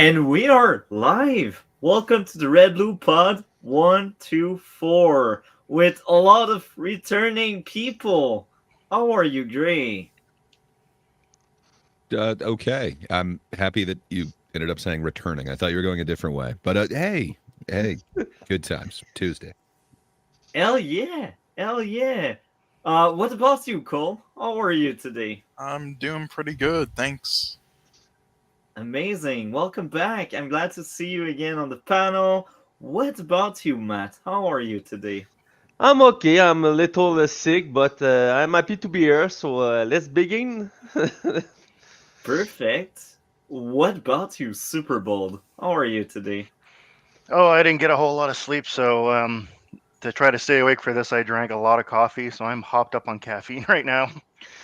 And we are live. Welcome to the RedBlue Pod124 with a lot of returning people. How are you, Gray? Okay. I'm happy that you ended up saying returning. I thought you were going a different way. But hey, good times. Tuesday. Hell yeah. Hell yeah. What about you, Cole? How are you today? I'm doing pretty good, thanks. Amazing. Welcome back. I'm glad to see you again on the panel. What about you, Matt? How are you today? I'm okay. I'm a little sick, but I'm happy to be here. So let's begin. Perfect. What about you, SuperBald? How are you today? Oh, I didn't get a whole lot of sleep, so to try to stay awake for this, I drank a lot of coffee, so I'm hopped up on caffeine right now.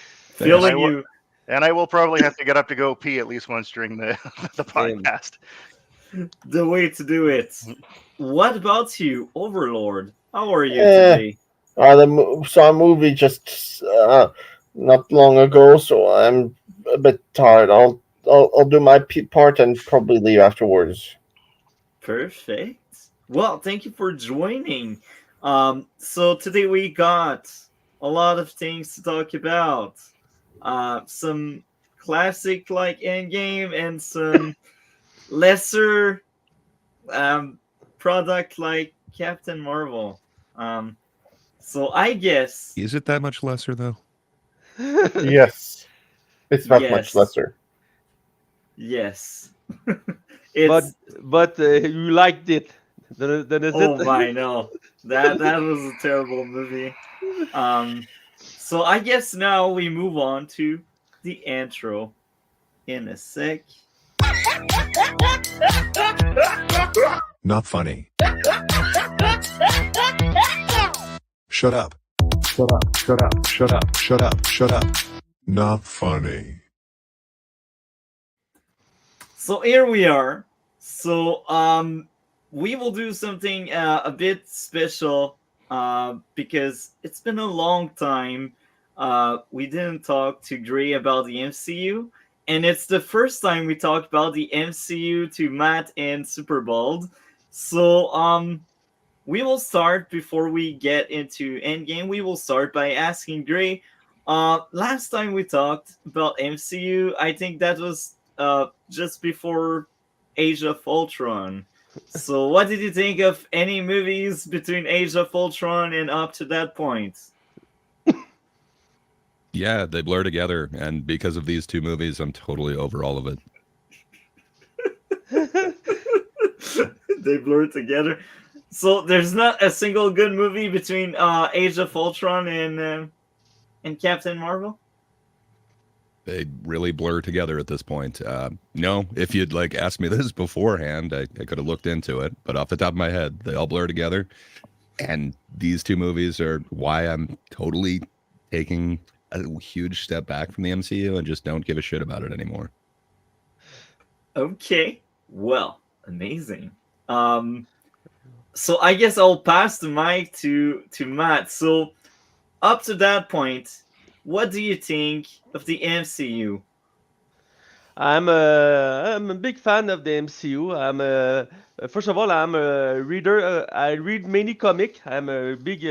Feeling you. And I will probably have to get up to go pee at least once during the the Same. podcast. The way to do it. What about you, Overlord? How are you today? Saw a movie just not long ago, so I'm a bit tired. I'll do my part and probably leave afterwards. Perfect. Well, thank you for joining. So today we got a lot of things to talk about. Some classic like Endgame and some lesser product like Captain Marvel. So I guess Is it that much lesser, though? Yes, it's not much yes, lesser. yes. but It's you liked it. Then is oh it? my no, that was a terrible movie. So I guess now we move on to the intro in a sec. Not funny. Shut up. Shut up. Shut up. Shut up. Shut up. Shut up. Not funny. So here we are. So we will do something a bit special because it's been a long time. We didn't talk to Gray about the MCU, and it's the first time we talked about the MCU to Matt and SuperBald. So we will start before we get into Endgame. We will start by asking Gray. Last time we talked about MCU, I think that was just before Age of Ultron. So, what did you think of any movies between Age of Ultron and up to that point? Yeah, they blur together. And because of these two movies, I'm totally over all of it. They blur together. So, there's not a single good movie between Age of Ultron and Captain Marvel. They really blur together at this point. No, if you'd asked me this beforehand, I could have looked into it. But off the top of my head, they all blur together. And these two movies are why I'm totally taking a huge step back from the MCU and just don't give a shit about it anymore. Okay, well, amazing. So I guess I'll pass the mic to Matt. So up to that point, what do you think of the MCU? I'm a big fan of the MCU. First of all, I'm a reader. I read many comic. I'm a big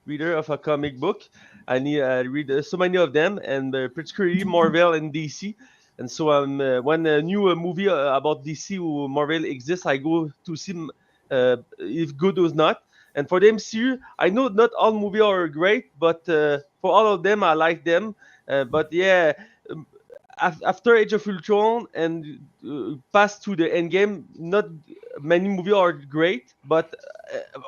reader of a comic book. I read so many of them, and particularly Marvel and DC. And so when a new movie about DC or Marvel exists, I go to see if good or not. And for the MCU, I know not all movies are great, but for all of them, I like them. But yeah, after Age of Ultron and past to the Endgame, not many movies are great, but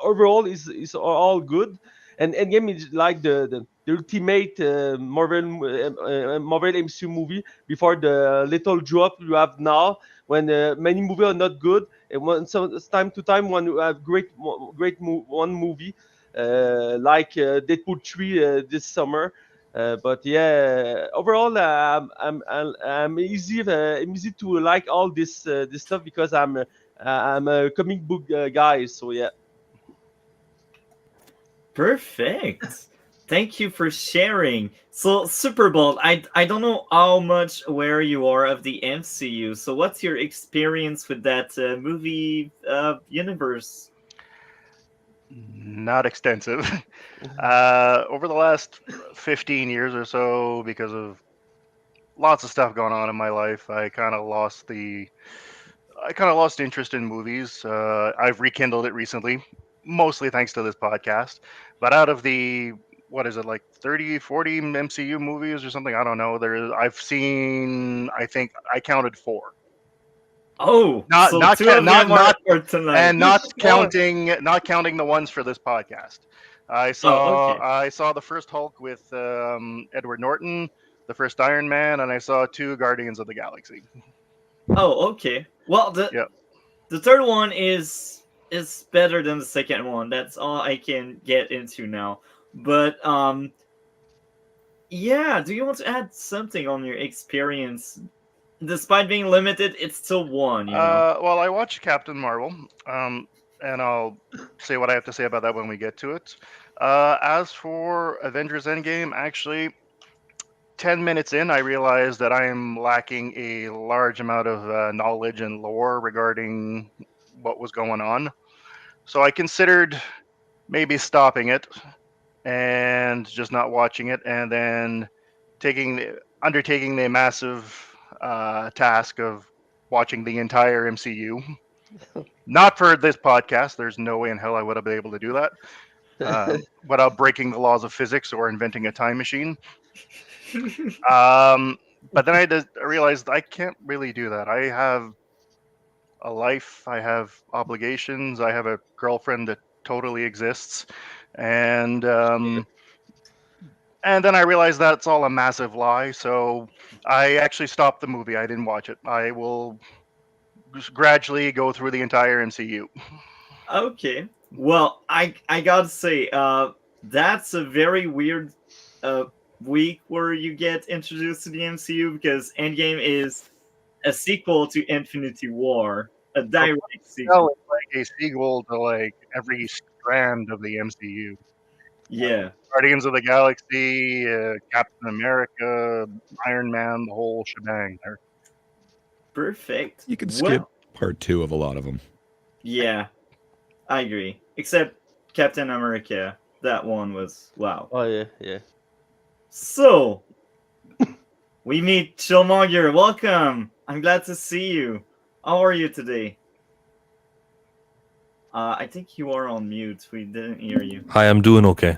overall is all good. And Endgame is like the ultimate Marvel MCU movie before the little drop you have now when many movies are not good and when so it's time to time when you have one movie like Deadpool 3 this summer. But yeah, overall, I'm easy to like all this stuff because I'm a comic book guy. So yeah. Perfect. Thank you for sharing. So, SuperBald, I don't know how much aware you are of the MCU. So, what's your experience with that movie universe? Not extensive. Over the last 15 years or so, because of lots of stuff going on in my life, I kind of lost interest in movies. I've rekindled it recently, mostly thanks to this podcast. But out of the, what is it, like 30, 40 MCU movies or something? I don't know. I've seen, I think I counted four. Oh, Not so not two ca- of them not are tonight. and not Oh, counting the ones for this podcast. Oh, okay. I saw the first Hulk with Edward Norton, the first Iron Man, and I saw two Guardians of the Galaxy. Oh, okay. Well, Yeah. the third one is better than the second one. That's all I can get into now. But yeah, do you want to add something on your experience? Despite being limited, it's still one, you know. Well, I watched Captain Marvel, and I'll say what I have to say about that when we get to it. As for Avengers Endgame, actually, 10 minutes in, I realized that I am lacking a large amount of knowledge and lore regarding what was going on. So I considered maybe stopping it and just not watching it, and then undertaking the massive task of watching the entire MCU. Not for this podcast. There's no way in hell I would have been able to do that without breaking the laws of physics or inventing a time machine. But then I realized I can't really do that. I have a life, I have obligations, I have a girlfriend that totally exists, and and then I realized that's all a massive lie. So I actually stopped the movie. I didn't watch it. I will just gradually go through the entire MCU. Okay. Well, I gotta say, that's a very weird uh week where you get introduced to the MCU because Endgame is a sequel to Infinity War, a direct Well, sequel. it's like a sequel to like every strand of the MCU. Yeah, Guardians of the Galaxy, Captain America, Iron Man, the whole shebang there. perfect. You could skip Well, part 2 of a lot of them. yeah, I agree. Except Captain America, that one was wow. oh yeah, yeah. So we meet Chillmonger. Welcome. I'm glad to see you. How are you today? I think you are on mute. We didn't hear you. Hi, I'm doing okay.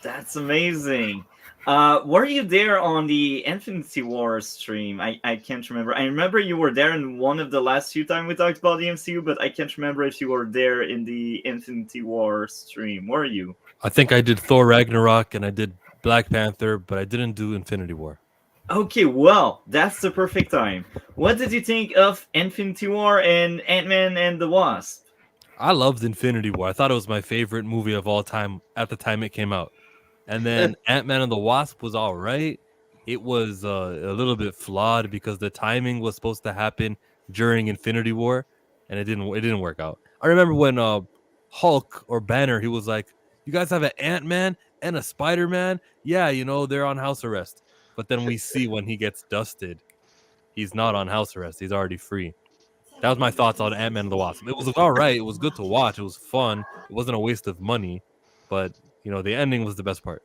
That's amazing. Were you there on the Infinity War stream? I can't remember. I remember you were there in one of the last few times we talked about the MCU, but I can't remember if you were there in the Infinity War stream. Were you? I think I did Thor Ragnarok and I did Black Panther, but I didn't do Infinity War. Okay, well, that's the perfect time. What did you think of Infinity War and Ant-Man and the Wasp? I loved Infinity War. I thought it was my favorite movie of all time at the time it came out. And then Ant-Man and the Wasp was all right. It was a little bit flawed because the timing was supposed to happen during Infinity War, and it didn't work out. I remember when Hulk or Banner, he was like, "You guys have an Ant-Man and a Spider-Man? Yeah, they're on house arrest." But then we see when he gets dusted, he's not on house arrest. He's already free. That was my thoughts on Ant-Man and the Wasp. It was all right. It was good to watch. It was fun. It wasn't a waste of money, but the ending was the best part.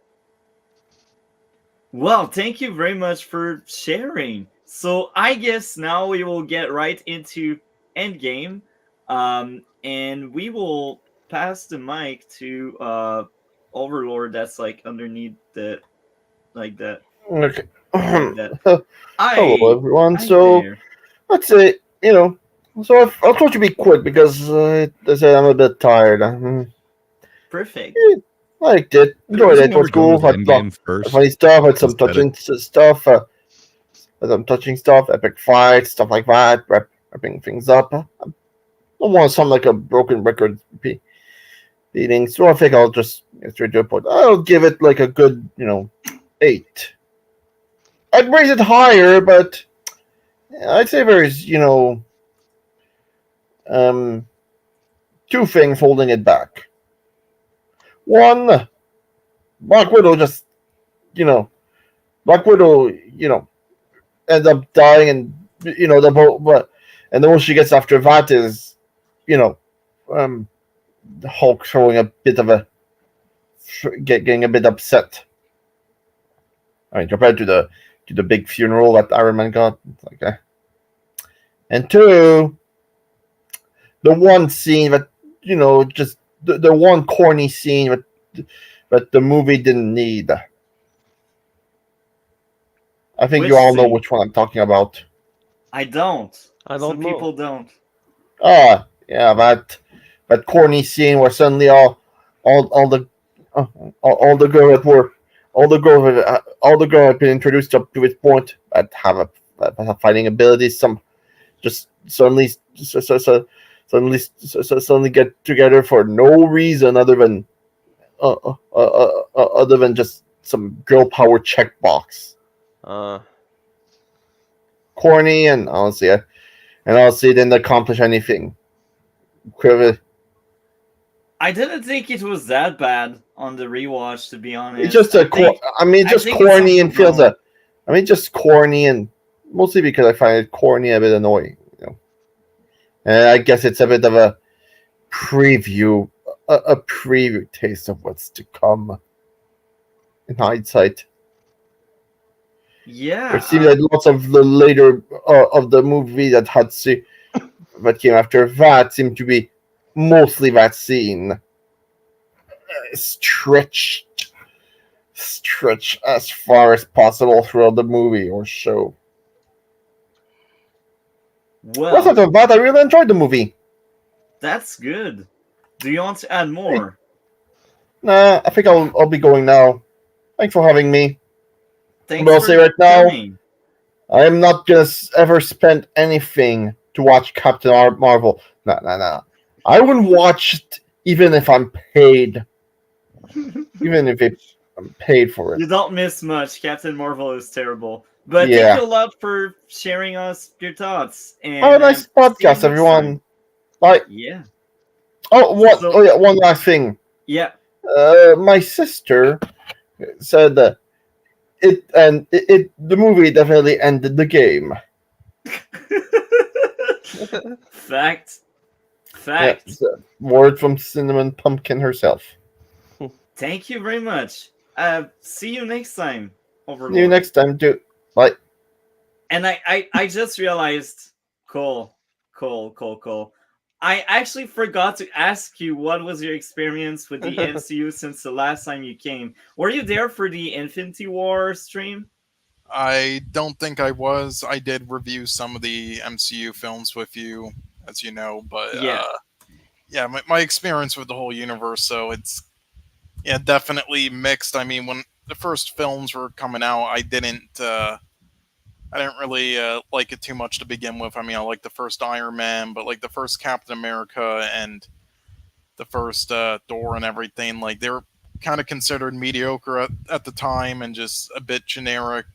Well, thank you very much for sharing. So I guess now we will get right into Endgame, and we will pass the mic to Overlord. That's like underneath the like that. Okay. Like that. Hello, everyone. Hi So there. let's say, so I'll try to be quick because I said I'm a bit tired. Perfect. Liked it, enjoyed Isn't it. Was we're going cool. with Had Endgame first? funny stuff. Had some Instead of- touching stuff. Some touching stuff. Epic fights, stuff like that. Wrapping things up. I don't want to sound like a broken record beating, so I think I'll just get straight to the point. I'll give it like a good, 8. I'd raise it higher, but I'd say there's, two things holding it back. One, Black Widow just, Black Widow, ends up dying, and but and then what she gets after that is, you know, um, Hulk throwing a bit of getting a bit upset. I mean, compared to the big funeral that Iron Man got, it's like, and two, the one scene that just the one corny scene that the movie didn't need. I think Which you all know scene? which one I'm talking about. I don't. I don't Some know. people don't. Yeah, that corny scene where suddenly all the all the girls that were all the girls have been introduced up to this point that have fighting abilities. Some just suddenly get together for no reason other than just some girl power checkbox. Uh, Corny and honestly, it didn't accomplish anything. I didn't think it was that bad on the rewatch, to be honest. It's just it's just think it's corny and feels overblown. just corny, and mostly because I find it corny and a bit annoying. And I guess it's a bit of a preview, a preview taste of what's to come. In hindsight, Yeah. it seems like lots of the later of the movie that came after that seemed to be mostly that scene stretched as far as possible throughout the movie or show. Well, Aside from that, I really enjoyed the movie. that's good. Do you want to add more? Nah, I think I'll be going now. Thanks for having me. Thanks But I'll for say right now, coming. I am not gonna ever spend anything to watch Captain Marvel. Nah. I wouldn't watch it even if I'm paid. Even if I'm paid for it. You don't miss much. Captain Marvel is terrible. But Yeah. thank you a lot for sharing us your thoughts. And Have a nice see you podcast, next everyone. time. Bye. Yeah. Oh, yeah, one last thing. Yeah. My sister said that the movie definitely ended the game. Fact. Yeah, word from Cinnamon Pumpkin herself. Thank you very much. See you next time, Overlord. See you next time, too. Bye. And I just realized, Cole. I actually forgot to ask you what was your experience with the MCU since the last time you came. Were you there for the Infinity War stream? I don't think I was. I did review some of the MCU films with you, as you know, but Yeah. my experience with the whole universe, so it's definitely mixed. I mean, when the first films were coming out, I didn't really like it too much to begin with. I mean, I liked the first Iron Man, but like the first Captain America and the first Thor and everything, like they were kind of considered mediocre at the time and just a bit generic,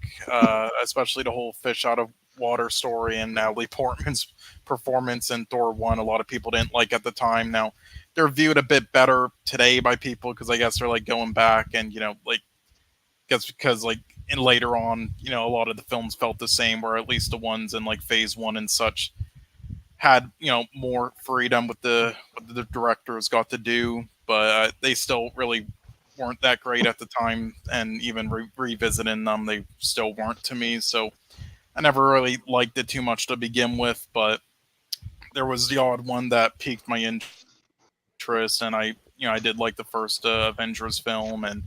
especially the whole fish out of water story and Natalie Portman's performance in Thor 1. A lot of people didn't like at the time. Now they're viewed a bit better today by people because I guess they're like going back and, like, guess because like in later on, a lot of the films felt the same, where at least the ones in like phase 1 and such had, more freedom with the directors got to do, but they still really weren't that great at the time, and even revisiting them, they still weren't to me. So I never really liked it too much to begin with, but there was the odd one that piqued my interest, and I did like the first Avengers film and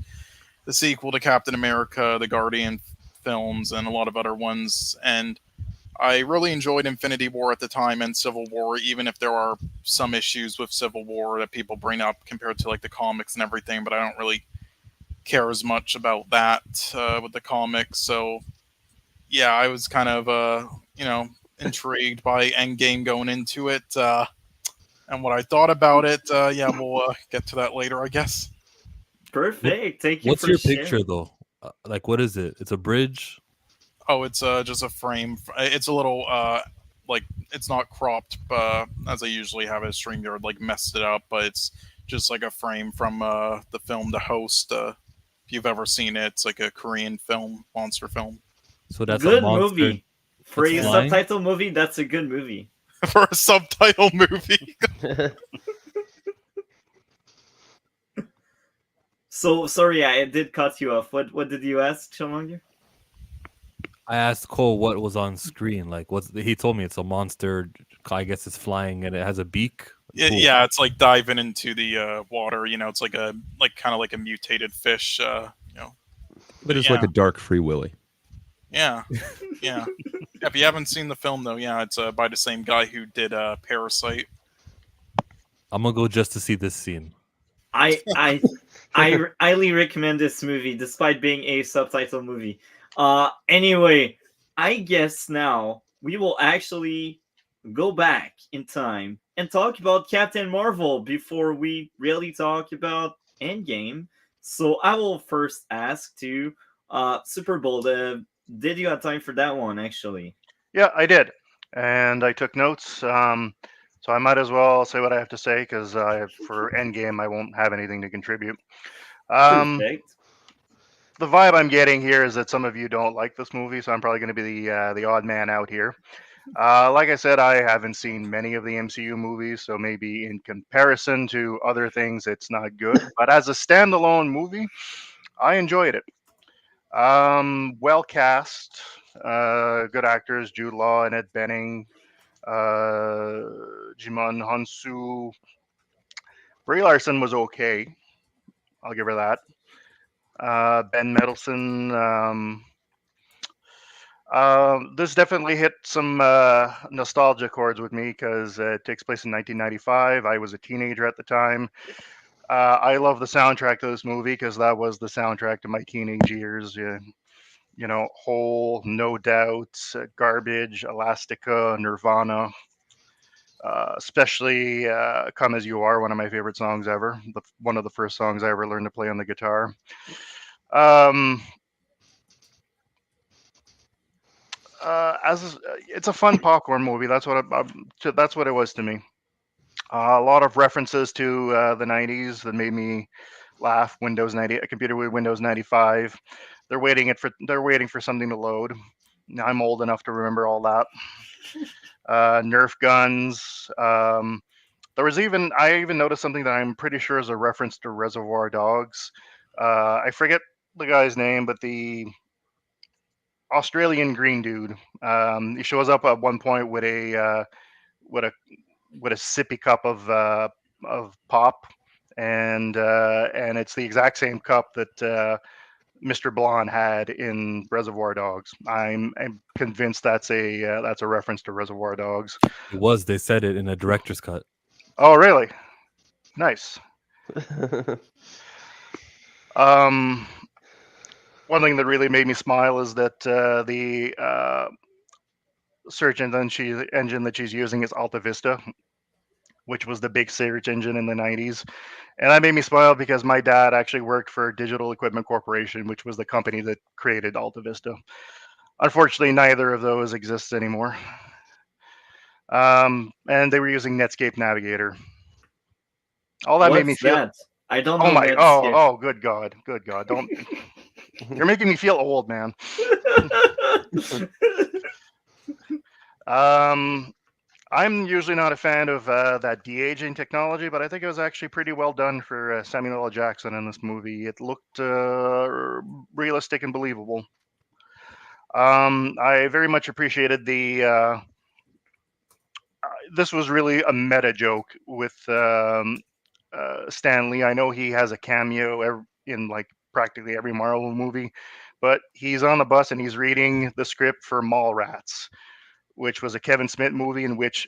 the sequel to Captain America, the Guardian films, and a lot of other ones. And I really enjoyed Infinity War at the time and Civil War, even if there are some issues with Civil War that people bring up compared to like the comics and everything, but I don't really care as much about that with the comics. So yeah, I was kind of intrigued by Endgame going into it, and what I thought about it. We'll get to that later, I guess. Perfect. Thank you What's for your sharing. picture though? Like, what is it? It's a bridge. Oh, it's just a frame. It's a little like it's not cropped as I usually have it. StreamYard like messed it up, but it's just like a frame from the film The Host. If If you've ever seen it, it's like a Korean film, monster film. So that's a Good monster movie. For that's a flying? subtitle movie, that's a good movie. For a subtitle movie. So sorry, I did cut you off. What did you ask, Chillmonger? I asked Cole what was on screen. Like, he told me it's a monster. I guess it's flying and it has a beak. Cool. Yeah, it's like diving into the water. It's like kind of like a mutated fish. But it's yeah. like a dark Free Willy. Yeah. If you haven't seen the film though, yeah, it's by the same guy who did Parasite. I'm gonna go just to see this scene. I highly recommend this movie, despite being a subtitle movie. Anyway, I guess now we will actually go back in time and talk about Captain Marvel before we really talk about Endgame. So I will first ask to SuperBald. Did you have time for that one, actually? Yeah, I did, and I took notes. So I might as well say what I have to say because for Endgame I won't have anything to contribute. Perfect. The vibe I'm getting here is that some of you don't like this movie, so I'm probably going to be the odd man out here. Like I said, I haven't seen many of the MCU movies, so maybe in comparison to other things, it's not good. But as a standalone movie, I enjoyed it. Well cast, good actors: Jude Law, Annette Bening, Jimon Honsu. Brie Larson was okay. I'll give her that. Ben Mendelsohn. This definitely hit some nostalgia chords with me because it takes place in 1995. I was a teenager at the time. I love the soundtrack to this movie because that was the soundtrack to my teenage years. Hole, No Doubt, Garbage, Elastica, Nirvana. Especially "Come as You Are," one of my favorite songs ever. One of the first songs I ever learned to play on the guitar. It's a fun popcorn movie. That's what it was to me. A lot of references to the '90s that made me laugh. Windows 90, a computer with Windows 95. They're waiting for something to load. I'm old enough to remember all that. Nerf guns. I even noticed something that I'm pretty sure is a reference to Reservoir Dogs. I forget the guy's name, but the Australian green dude. He shows up at one point with a sippy cup of pop, and it's the exact same cup that Mr. Blonde had in Reservoir Dogs. I'm convinced that's a reference to Reservoir Dogs. It was. They said it in a director's cut. Oh, really? Nice. One thing that really made me smile is that the search engine that she's using is Alta Vista, which was the big search engine in the 90s. And that made me smile because my dad actually worked for Digital Equipment Corporation, which was the company that created Alta Vista. Unfortunately, neither of those exists anymore. And they were using Netscape Navigator. All that made me feel. That? I don't Oh know. my! Netscape. Oh, good God! Don't. You're making me feel old, man. I'm usually not a fan of that de-aging technology, but I think it was actually pretty well done for Samuel L. Jackson in this movie. It looked realistic and believable. I very much appreciated the. This was really a meta joke with Stan Lee. I know he has a cameo in like practically every Marvel movie, but he's on the bus and he's reading the script for Mallrats, which was a Kevin Smith movie in which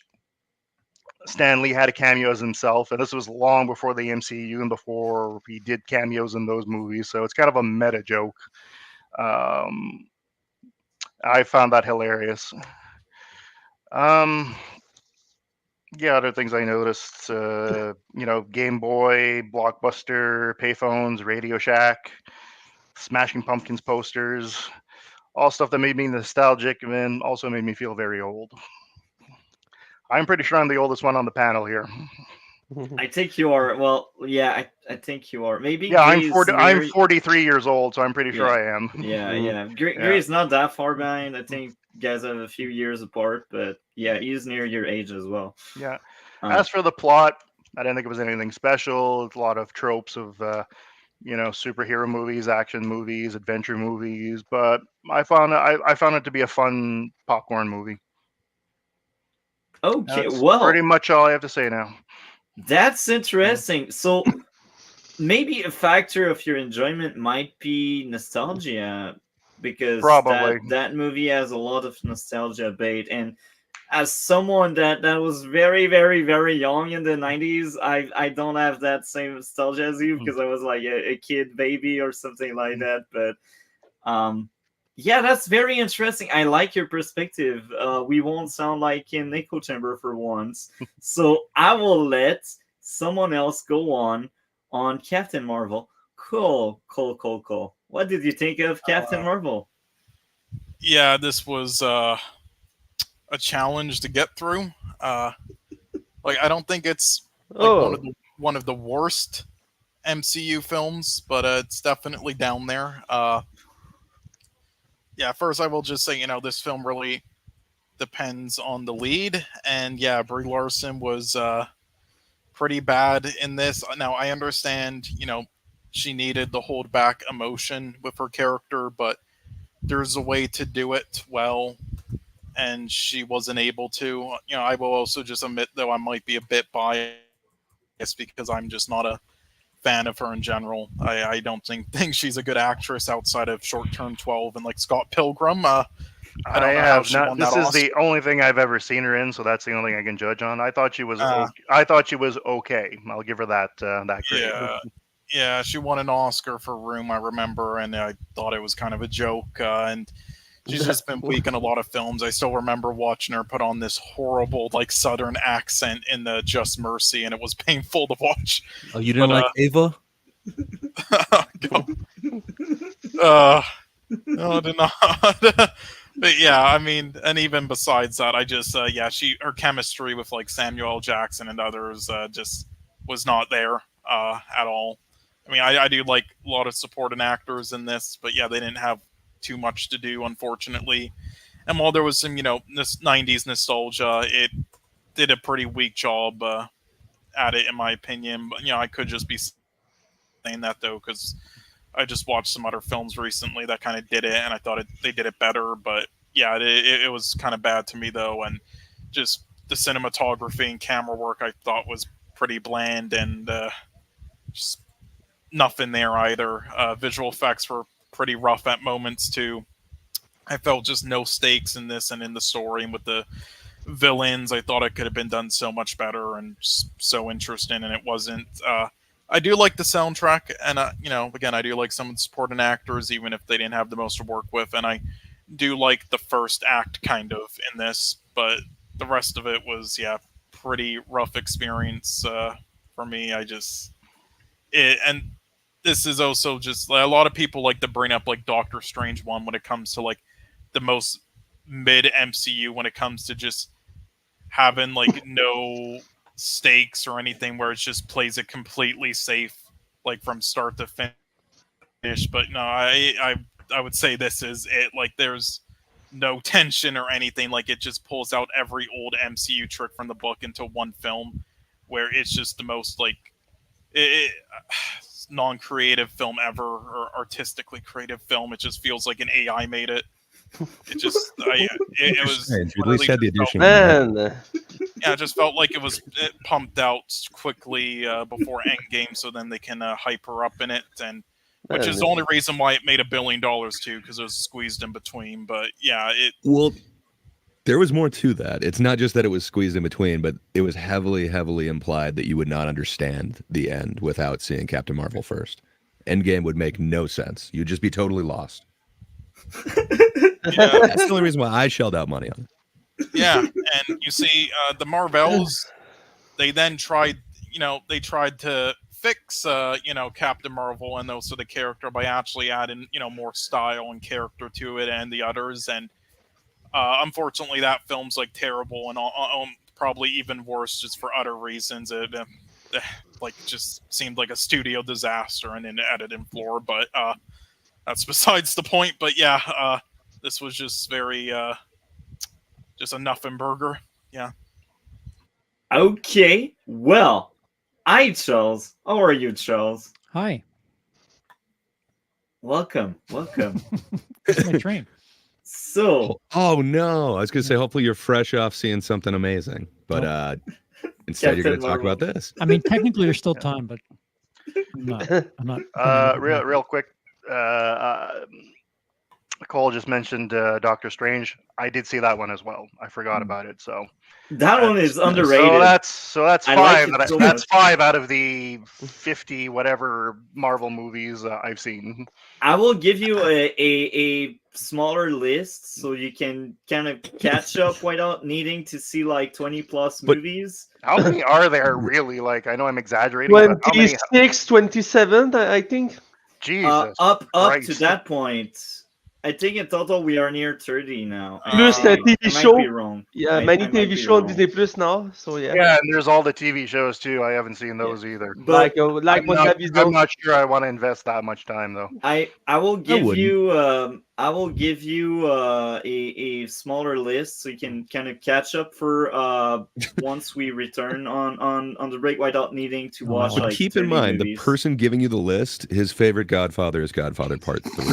Stan Lee had a cameo as himself, and this was long before the MCU and before he did cameos in those movies. So it's kind of a meta joke. I found that hilarious. Yeah, other things I noticed, Game Boy, Blockbuster, payphones, Radio Shack, Smashing Pumpkins posters, all stuff that made me nostalgic and then also made me feel very old. I'm pretty sure I'm the oldest one on the panel here. I think you are. Well, yeah, I think you are. Maybe Yeah, I'm Greece 40. I'm near. 43 years old, so I'm pretty sure Yeah. I am. Yeah, Mm. yeah. Yeah. Greece not that far behind. I think you guys have a few years apart, but yeah, he's near your age as well. Yeah. Um, As for the plot, I didn't think it was anything special. A lot of tropes of superhero movies, action movies, adventure movies, but I found it to be a fun popcorn movie. okay, That's pretty well, much all I have to say now. that's interesting. So maybe a factor of your enjoyment might be nostalgia, because Probably. that movie has a lot of nostalgia bait. And as someone that was very very young in the 90s, I don't have that same nostalgia as you, because I was like a kid baby or something like that. But yeah, that's very interesting. I like your perspective. We won't sound like in echo chamber for once. So I will let someone else go on Captain Marvel. Cool. What did you think of Captain Marvel? Yeah, this was a challenge to get through. Like I don't think it's like Oh, one of the worst MCU films, but it's definitely down there. Yeah, first I will just say, this film really depends on the lead, and yeah, Brie Larson was pretty bad in this. Now I understand, she needed the hold back emotion with her character, but there's a way to do it well, and she wasn't able to. I will also just admit, though, I might be a bit biased because I'm just not a fan of her in general. I don't think she's a good actress outside of Short Term 12 and like Scott Pilgrim. I I don't know how have she not. won that This is Oscar. the only thing I've ever seen her in, so that's the only thing I can judge on. I thought she was. Uh, I thought she was okay. I'll give her that. That grade. Yeah, yeah, she won an Oscar for Room, I remember, and I thought it was kind of a joke. And she's just been weak in a lot of films. I still remember watching her put on this horrible, like, Southern accent in the Just Mercy, and it was painful to watch. Oh, you didn't But, like Ava? No, I did not. But yeah, I mean, and even besides that, I just, yeah, her chemistry with like Samuel L. Jackson and others just was not there at all. I mean, I do like a lot of supporting actors in this, but yeah, they didn't have too much to do, unfortunately. And while there was some, this 90s nostalgia, it did a pretty weak job at it, in my opinion. But, I could just be saying that, though, because I just watched some other films recently that kind of did it, and I thought they did it better. But yeah, it was kind of bad to me, though, and just the cinematography and camera work I thought was pretty bland, and just nothing there either. Visual effects were pretty rough at moments too. I felt just no stakes in this and in the story, and with the villains, I thought it could have been done so much better and so interesting, and it wasn't. I do like the soundtrack, and again, I do like some of the supporting actors, even if they didn't have the most to work with, and I do like the first act kind of in this, but the rest of it was, yeah, pretty rough experience for me. And this is also just like, a lot of people like to bring up like Doctor Strange 1 when it comes to like the most mid MCU, when it comes to just having like no stakes or anything, where it just plays it completely safe, like from start to finish. But no, I would say this is it. Like there's no tension or anything. Like it just pulls out every old MCU trick from the book into one film, where it's just the most like non-creative film ever, or artistically creative film. It just feels like an AI made it. It just, it was. Strange. You at least had the addition. man. Yeah, it just felt like it pumped out quickly before Endgame, so then they can hype her up in it, and which is the only reason why it made $1 billion too, because it was squeezed in between. But yeah, Well, there was more to that. It's not just that it was squeezed in between, but it was heavily implied that you would not understand the end without seeing Captain Marvel first. Endgame would make no sense. You'd just be totally lost. yeah, That's the only reason why I shelled out money on it. yeah, and you see, the Marvels, they then tried, they tried to fix, Captain Marvel and also the character by actually adding, more style and character to it and the others, and unfortunately, that film's like terrible and probably even worse just for other reasons. It like just seemed like a studio disaster and an editing floor. But that's besides the point. But yeah, this was just very just a nothing burger. Yeah. Okay, well, Charles. How are you, Charles? Hi. Welcome. It's my train. So, Oh no, I was gonna say hopefully you're fresh off seeing something amazing, but instead you're gonna Captain talk about Marvel. this. I mean, technically, there's still time, but I'm not. Real quick. Cole just mentioned Doctor Strange. I did see that one as well. I forgot about it. So that one is underrated. So that's I like five. it so That's much. 5 out of the 50 whatever Marvel movies I've seen. I will give you a smaller list so you can kind of catch up without needing to see like 20 plus But- movies. How many are there really? Like, I know I'm exaggerating, but how many? 26, 27, I think. Jesus. Up to Christ. that point. I think in total we are near 30 now. Plus I the TV might show. be wrong. Yeah, I many might TV be show on wrong. Disney Plus now. So yeah. Yeah, and there's all the TV shows too. I haven't seen those either. But like I'm what not, have you I'm done? not sure I want to invest that much time though. I will give wouldn't. you a smaller list so you can kind of catch up for once we return on the break without needing to watch But But like keep in 30 mind, movies. the person giving you the list, his favorite Godfather is Godfather Part 3.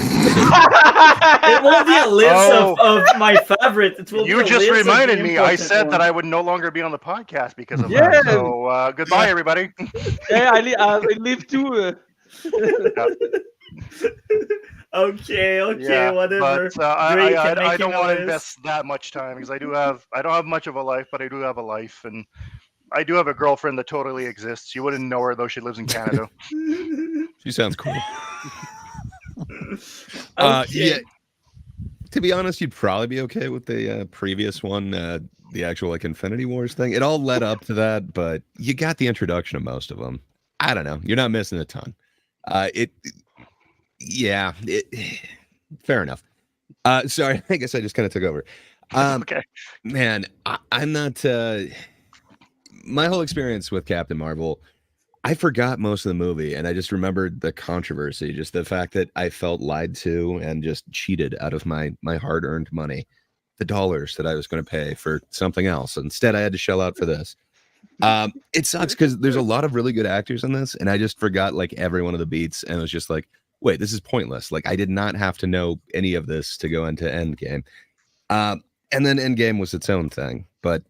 It won't be a list of my favorite. It will be You a just list of reminded the me. I important said that ones. I would no longer be on the podcast because of Yeah. that. So goodbye, everybody. Yeah, I live too. Okay, Yeah, whatever. But I Great, I, can I make don't a want to list. invest that much time because I don't have much of a life, but I do have a life, and I do have a girlfriend that totally exists. You wouldn't know her though; she lives in Canada. She sounds cool. Okay. Yeah. To be honest, you'd probably be okay with the previous one, the actual like Infinity Wars thing. It all led up to that, but you got the introduction of most of them. I don't know. You're not missing a ton. Fair enough. Sorry, I guess I just kind of took over. Okay. Man, I'm not. My whole experience with Captain Marvel, I forgot most of the movie, and I just remembered the controversy, just the fact that I felt lied to and just cheated out of my hard-earned money, the dollars that I was going to pay for something else. Instead, I had to shell out for this. It sucks because there's a lot of really good actors in this, and I just forgot like every one of the beats, and it was just like, wait, this is pointless. Like I did not have to know any of this to go into Endgame. And then Endgame was its own thing, but.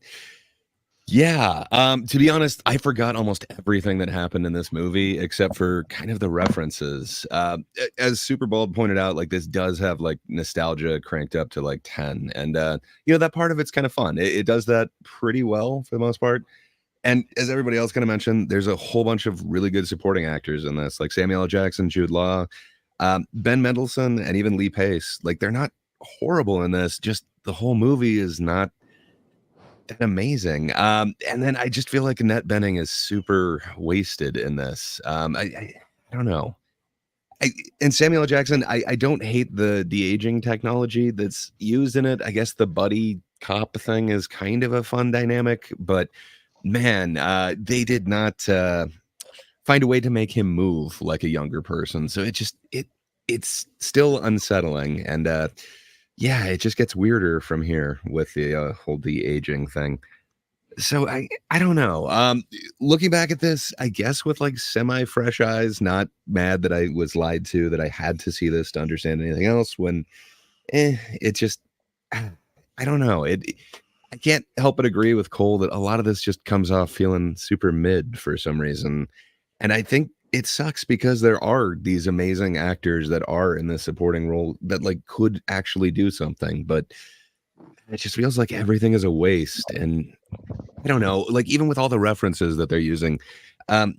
Yeah, to be honest, I forgot almost everything that happened in this movie except for kind of the references. As SuperBald pointed out, like this does have like nostalgia cranked up to like 10, and that part of it's kind of fun. It does that pretty well for the most part. And as everybody else kind of mentioned, there's a whole bunch of really good supporting actors in this, like Samuel L. Jackson, Jude Law, Ben Mendelsohn, and even Lee Pace. Like they're not horrible in this. Just the whole movie is not amazing. And then I just feel like Annette Bening is super wasted in this. I don't know. And Samuel L. Jackson, I don't hate the de-aging technology that's used in it. I guess the buddy cop thing is kind of a fun dynamic, but man, they did not find a way to make him move like a younger person. So it's still unsettling. And yeah, it just gets weirder from here with the whole de-aging thing. So I don't know. Looking back at this, I guess with like semi-fresh eyes, not mad that I was lied to, that I had to see this to understand anything else. When it just, I don't know. I can't help but agree with Cole that a lot of this just comes off feeling super mid for some reason. And I think it sucks because there are these amazing actors that are in the supporting role that like could actually do something, but it just feels like everything is a waste. And I don't know, like even with all the references that they're using.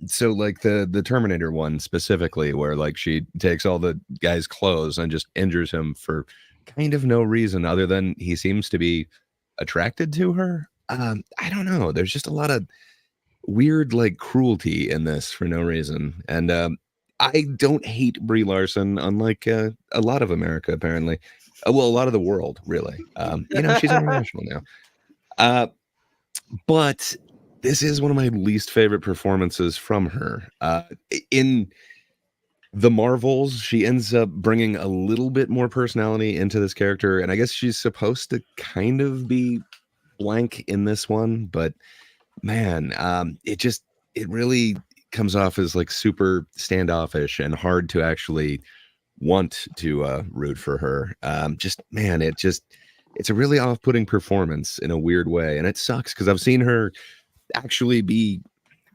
So like the Terminator one specifically, where like she takes all the guy's clothes and just injures him for kind of no reason other than he seems to be attracted to her. I don't know. There's just a lot of weird like cruelty in this for no reason, and I don't hate Brie Larson, unlike a lot of America apparently. Well, a lot of the world really. She's international now. But this is one of my least favorite performances from her. In the Marvels, she ends up bringing a little bit more personality into this character, and I guess she's supposed to kind of be blank in this one, but man, it really comes off as like super standoffish and hard to actually want to root for her. It's a really off-putting performance in a weird way, and it sucks because I've seen her actually be,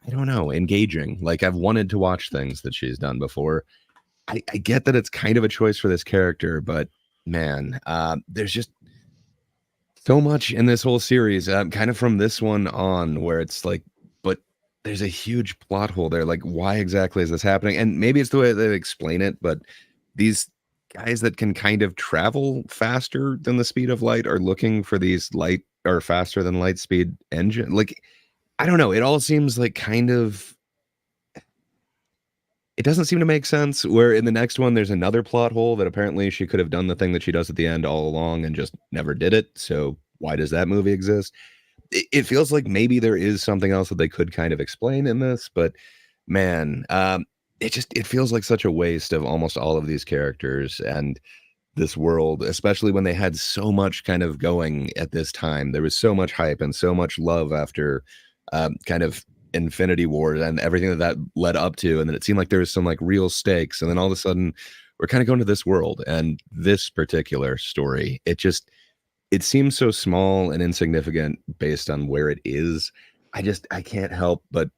I don't know, engaging. Like, I've wanted to watch things that she's done before. I get that it's kind of a choice for this character, but man, there's just so much in this whole series, kind of from this one on, where it's like, but there's a huge plot hole there. Like, why exactly is this happening? And maybe it's the way they explain it, but these guys that can kind of travel faster than the speed of light are looking for these light or faster than light speed engine. Like, I don't know. It all seems like kind of, it doesn't seem to make sense. Where in the next one, there's another plot hole that apparently she could have done the thing that she does at the end all along and just never did it. So why does that movie exist? It feels like maybe there is something else that they could kind of explain in this, but man, it feels like such a waste of almost all of these characters and this world, especially when they had so much kind of going at this time. There was so much hype and so much love after kind of Infinity War and everything that led up to, and then it seemed like there was some like real stakes, and then all of a sudden we're kind of going to this world and this particular story. It seems so small and insignificant based on where it is. I can't help but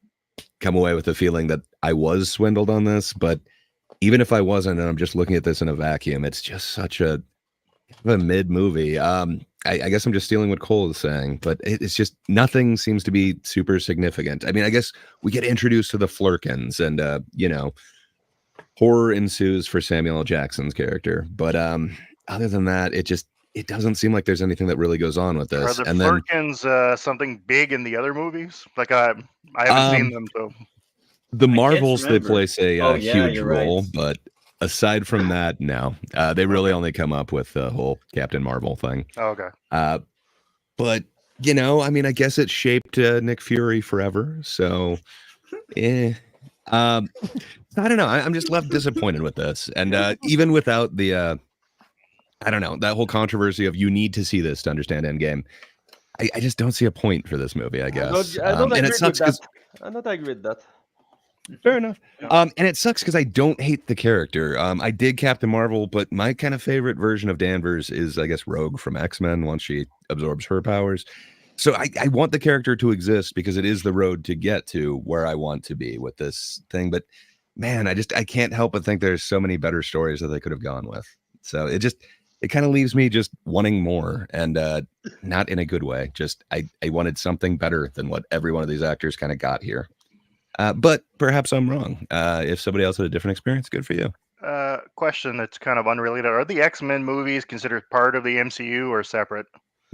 come away with the feeling that I was swindled on this, but even if I wasn't, and I'm just looking at this in a vacuum, it's just such a mid movie. I guess I'm just stealing what Cole is saying, but it's just nothing seems to be super significant. I mean, I guess we get introduced to the Flurkins, and horror ensues for Samuel L. Jackson's character. But other than that, it doesn't seem like there's anything that really goes on with this. Are the and then Flurkins something big in the other movies? Like I haven't seen them, so the can't Marvels they remember. play Oh, a yeah, huge you're role, right. but aside from that, no. They really only come up with the whole Captain Marvel thing. okay. But I mean, I guess it shaped Nick Fury forever. So, I don't know. I'm just left disappointed with this, and even without the, I don't know, that whole controversy of you need to see this to understand Endgame. I just don't see a point for this movie, I guess. I don't and agree it sucks with because that. I don't agree with that. fair enough. And it sucks because I don't hate the character. I did Captain Marvel, but my kind of favorite version of Danvers is, I guess, Rogue from X-Men once she absorbs her powers. So I want the character to exist because it is the road to get to where I want to be with this thing. But man, I can't help but think there's so many better stories that they could have gone with. So it kind of leaves me just wanting more, and not in a good way. Just I wanted something better than what every one of these actors kind of got here. But perhaps I'm wrong. If somebody else had a different experience, good for you. Question that's kind of unrelated. Are the X-Men movies considered part of the MCU or separate?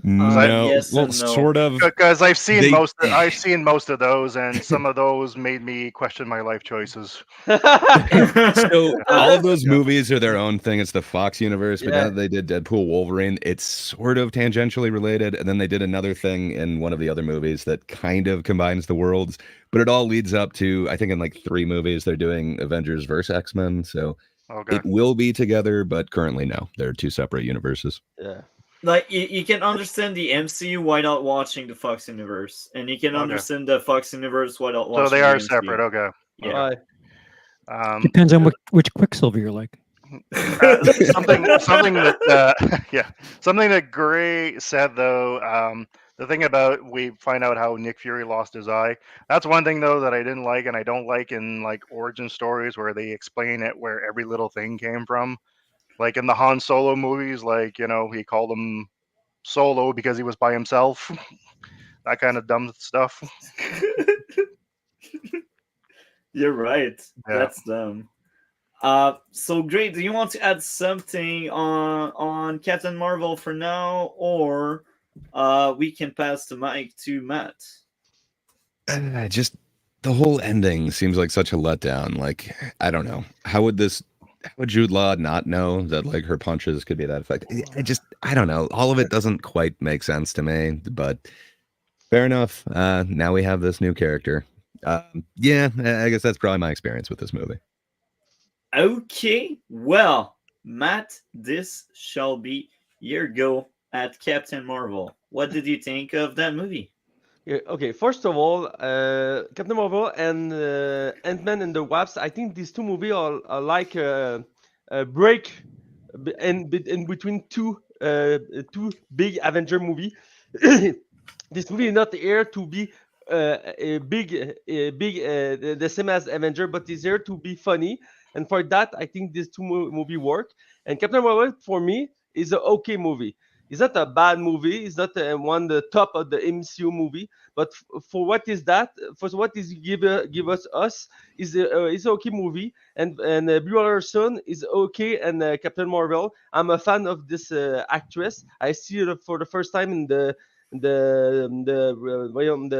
No, yes well, and no. sort of. Because I've seen They- I've seen most of those, and some of those made me question my life choices. So all of those Yeah. movies are their own thing. It's the Fox universe, but now Yeah. that they did Deadpool Wolverine, it's sort of tangentially related. And then they did another thing in one of the other movies that kind of combines the worlds, but it all leads up to, I think in like 3 movies, they're doing Avengers versus X-Men. So Okay. it will be together, but currently no. They're 2 separate universes. Yeah. Like you can understand the MCU without watching the Fox universe, and you can Okay. understand the Fox universe without watching. So they the are MCU. separate. Okay. Yeah. Aye. Depends on which Quicksilver you're like. Something that something that Gray said though. The thing about we find out how Nick Fury lost his eye. That's one thing though that I didn't like, and I don't like in like origin stories where they explain it where every little thing came from. Like in the Han Solo movies, like he called him Solo because he was by himself. That kind of dumb stuff. You're right. Yeah. That's dumb. So great. Do you want to add something on Captain Marvel for now, or we can pass the mic to Matt? Just the whole ending seems like such a letdown. Like, I don't know. How would Jude Law not know that like her punches could be that effective? I don't know. All of it doesn't quite make sense to me, but Fair enough. Now we have this new character. Yeah, I guess that's probably my experience with this movie. Okay, well, Matt, this shall be your go at Captain Marvel. What did you think of that movie? Yeah, okay, first of all, Captain Marvel and Ant-Man and the Wasp, I think these two movies are like a break in between two big Avenger movie. This movie is not here to be a big the same as Avenger, but is here to be funny. And for that, I think these two movie work. And Captain Marvel for me is a okay movie. It's not a bad movie. It's not one the top of the MCU movie. But for what is that? For what is give us is a okay movie. And Brie Larson is okay. And Captain Marvel. I'm a fan of this actress. I see her for the first time in the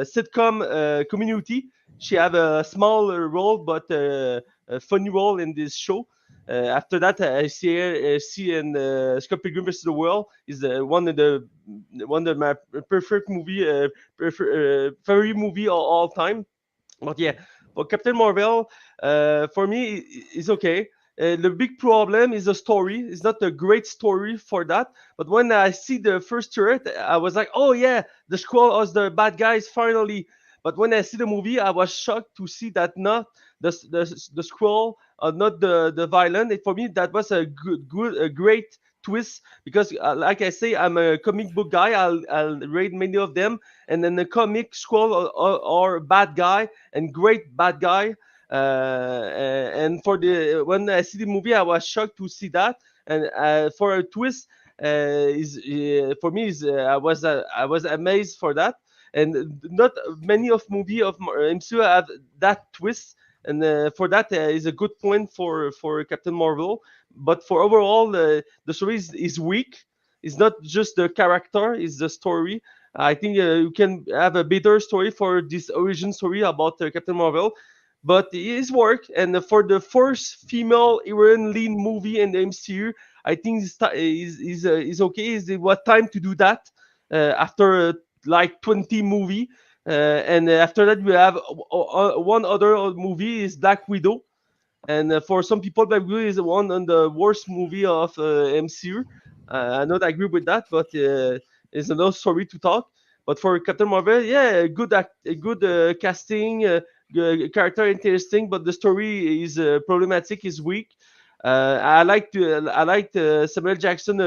sitcom community. She have a small role, but a funny role in this show. After that, I see in Scott Pilgrim vs. the World is one of my perfect movie, favorite movie of all time. But yeah, for Captain Marvel, for me, is okay. The big problem is the story. It's not a great story for that. But when I see the first turret, I was like, oh yeah, the Skrull was the bad guys finally. But when I see the movie, I was shocked to see that not the Skrull are not the villain. For me, that was a a great twist because, like I say, I'm a comic book guy. I'll read many of them, and then the comic Skrull are bad guy and great bad guy. And for the when I see the movie, I was shocked to see that. And for a twist, is for me is I was amazed for that. And not many of movie of MCU have that twist. And for that is a good point for Captain Marvel. But for overall, the story is weak. It's not just the character; it's the story. I think you can have a better story for this origin story about Captain Marvel, but it is work. And for the first female heroine lead movie in the MCU, I think is okay. Is it what time to do that after like 20 movie? And after that, we have one other movie is Black Widow. And for some people, Black Widow is one of the worst movie of MCU. I not agree with that, but it's another story to talk. But for Captain Marvel, yeah, a good casting, character interesting, but the story is problematic, is weak. I liked Samuel Jackson,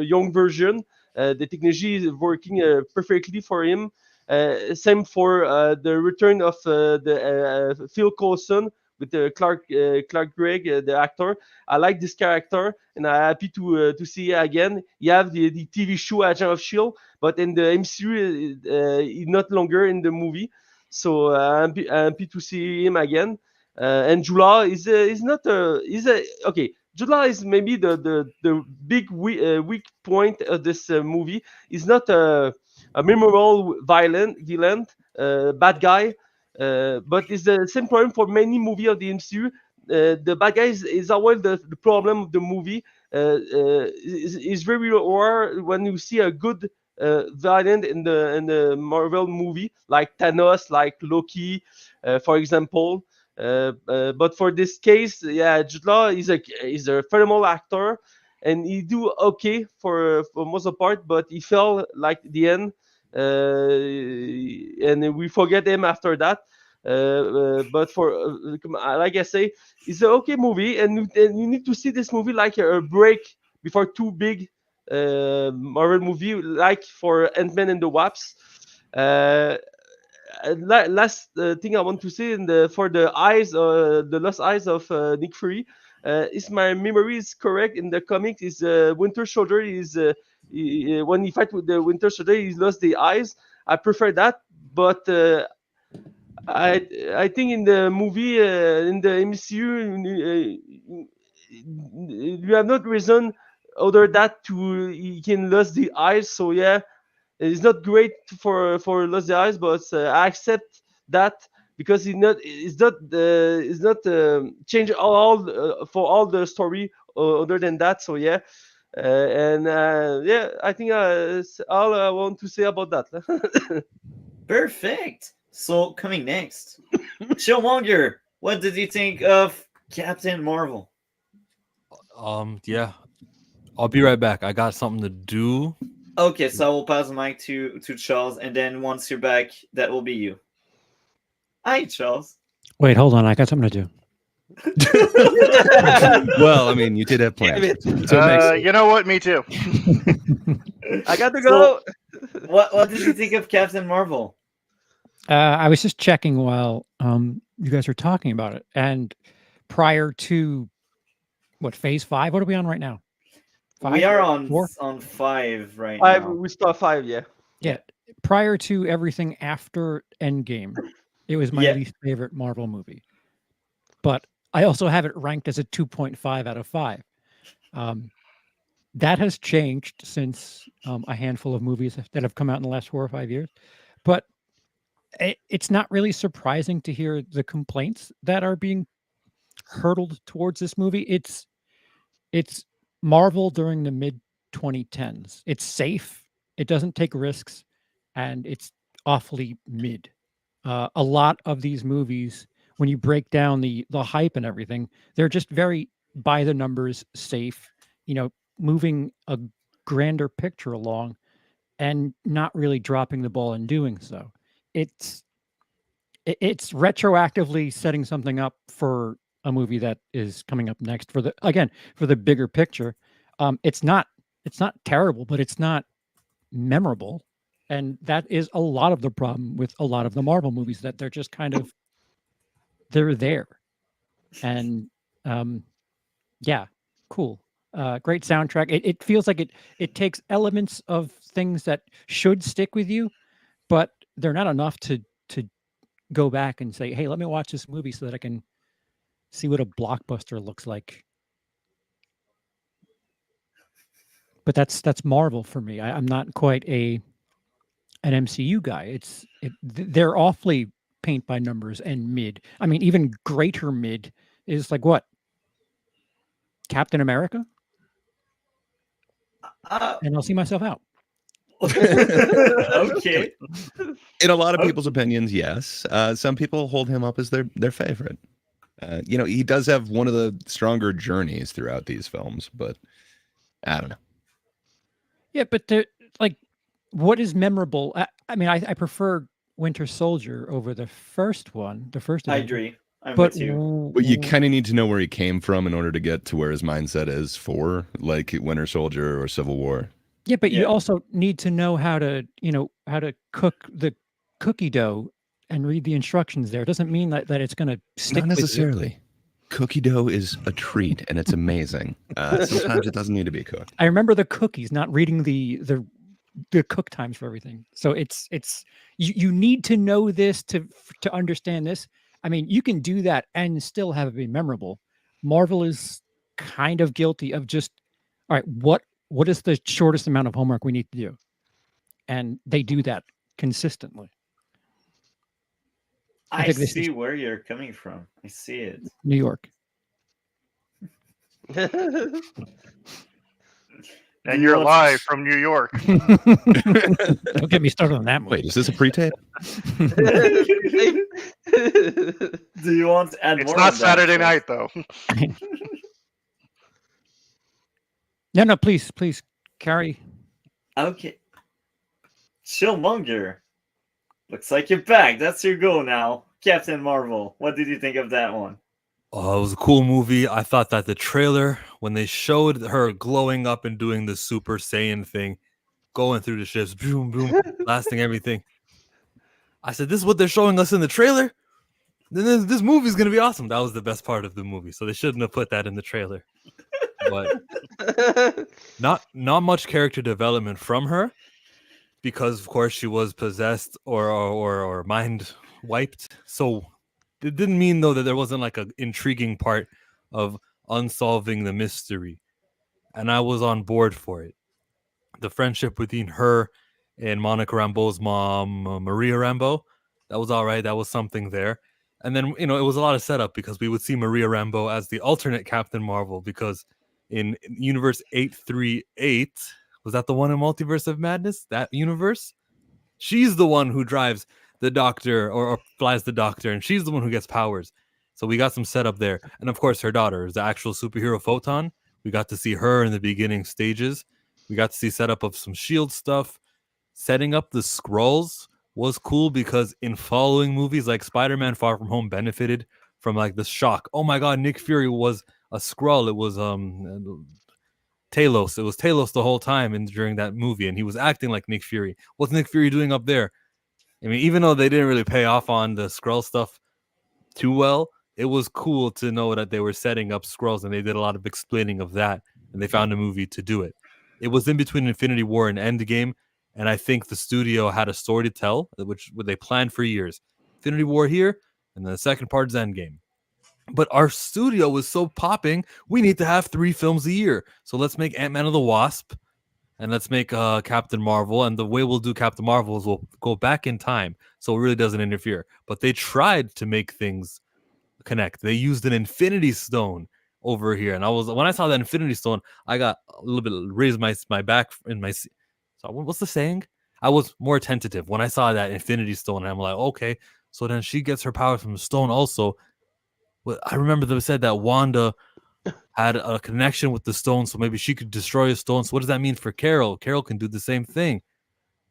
young version. The technology is working perfectly for him. Same for the return of the Phil Coulson with Clark Gregg, the actor. I like this character, and I'm happy to see it again. You have the TV show Agent of Shield, but in the MCU, he's not longer in the movie. So I'm happy to see him again. And Jula is not a is a okay. Jula is maybe the big weak point of this movie. He's not a memorable villain, bad guy. But it's the same problem for many movie of the MCU. The bad guy is always the problem of the movie. Is very rare when you see a good villain in the Marvel movie like Thanos, like Loki, for example. But for this case, yeah, Jude Law is a phenomenal actor, and he do okay for most of the part, but he fell like the end, and we forget him after that. But for like I say, it's an okay movie, and you need to see this movie like a break before too big Marvel movie, like for Ant-Man and the Wasp. Last thing I want to say for the eyes, the lost eyes of Nick Fury, is my memory is correct in the comics? Is Winter Soldier is when he fight with the Winter Soldier, he lost the eyes. I prefer that, but I think in the movie in the MCU you have not reason other that to he can lose the eyes. So yeah, it's not great for Lost the Eyes, but I accept that because it's not change for all the story other than that. So yeah, and yeah, I think all I want to say about that. Perfect. So coming next, Chillmonger. What did you think of Captain Marvel? Yeah, I'll be right back. I got something to do. Okay, so I will pass the mic to Charles, and then once you're back, that will be you. Hi, Charles. Wait, hold on. I got something to do. Well, I mean, you did have plans. Damn it. So it makes You know what? Me too. I got to So- go. What did you think of Captain Marvel? I was just checking while you guys were talking about it, and prior to what phase 5? What are we on right now? We 5? are on 4? 5 right Five. now. We start 5. Yeah. Yeah. Prior to everything after Endgame, it was my Yeah. least favorite Marvel movie. But I also have it ranked as a 2.5 out of 5. That has changed since a handful of movies that have come out in the last 4 or 5 years. But it's not really surprising to hear the complaints that are being hurtled towards this movie. It's Marvel during the mid 2010s. It's safe. It doesn't take risks, and it's awfully mid. A lot of these movies, when you break down the hype and everything, they're just very by the numbers, safe. Moving a grander picture along, and not really dropping the ball in doing so. It's retroactively setting something up for a movie that is coming up next for the bigger picture. It's not terrible, but it's not memorable, and that is a lot of the problem with a lot of the Marvel movies, that they're just kind of they're there. And yeah, cool. Great soundtrack. It feels like it takes elements of things that should stick with you, but they're not enough to go back and say, hey, let me watch this movie so that I can see what a blockbuster looks like. But that's Marvel for me. I'm not quite an MCU guy. They're awfully paint by numbers and mid. I mean, even greater mid is like what? Captain America? And I'll see myself out. Okay. in a lot of people's opinions, yes. Some people hold him up as their favorite. He does have one of the stronger journeys throughout these films, but I don't know. Yeah, but what is memorable? I mean, I prefer Winter Soldier over the first one. The first I Avenger. agree. I'm But with you. But you kind of need to know where he came from in order to get to where his mindset is for, like, Winter Soldier or Civil War. Yeah, but you Yeah. also need to know how to cook the cookie dough and read the instructions there. It doesn't mean that it's going to stick Not with you. necessarily. Cookie dough is a treat, and it's amazing. Sometimes it doesn't need to be cooked. I remember the cookies, not reading the cook times for everything. So it's you need to know this to understand this. I mean, you can do that and still have it be memorable. Marvel is kind of guilty of just, all right, what is the shortest amount of homework we need to do? And they do that consistently. I think this see is- where you're coming from. I see it. New York. And you you're want live from New York. Don't get me started on that movie. Wait, is this a pre-tape? Do you want to add It's more? not on that, Saturday Charles? night though. No, please carry. Okay. Chillmonger. Looks like you're back. That's your goal now. Captain Marvel. What did you think of that one? Oh, it was a cool movie. I thought that the trailer, when they showed her glowing up and doing the Super Saiyan thing, going through the ships, boom, boom, blasting everything. I said, this is what they're showing us in the trailer? Then this movie's going to be awesome. That was the best part of the movie. So they shouldn't have put that in the trailer. But not much character development from her, because of course she was possessed or mind wiped. So it didn't mean though that there wasn't like an intriguing part of unsolving the mystery, and I was on board for it. The friendship between her and Monica Rambeau's mom, Maria Rambeau, that was all right. That was something there. And then, it was a lot of setup, because we would see Maria Rambeau as the alternate Captain Marvel, because in universe 838, was that the one in Multiverse of Madness? That universe? She's the one who drives the doctor or flies the doctor, and she's the one who gets powers. So we got some setup there. And of course, her daughter is the actual superhero Photon. We got to see her in the beginning stages. We got to see setup of some shield stuff. Setting up the Skrulls was cool because in following movies like Spider-Man Far From Home benefited from like the shock. Oh my god, Nick Fury was a Skrull. It was Talos. It was Talos the whole time and during that movie, and he was acting like Nick Fury. What's Nick Fury doing up there? I mean, even though they didn't really pay off on the Skrull stuff too well, it was cool to know that they were setting up Skrulls, and they did a lot of explaining of that, and they found a movie to do it. It was in between Infinity War and Endgame, and I think the studio had a story to tell, which they planned for years. Infinity War here, and then the second part is Endgame. But our studio was so popping, we need to have 3 films a year. So let's make Ant-Man and the Wasp, and let's make Captain Marvel. And the way we'll do Captain Marvel is we'll go back in time, so it really doesn't interfere. But they tried to make things connect. They used an Infinity Stone over here, and when I saw that Infinity Stone, I got a little bit raised my back in my seat. So what's the saying? I was more tentative when I saw that Infinity Stone, and I'm like, okay, so then she gets her power from the stone also. Well, I remember they said that Wanda had a connection with the stone, so maybe she could destroy a stone. So what does that mean for Carol? Carol can do the same thing.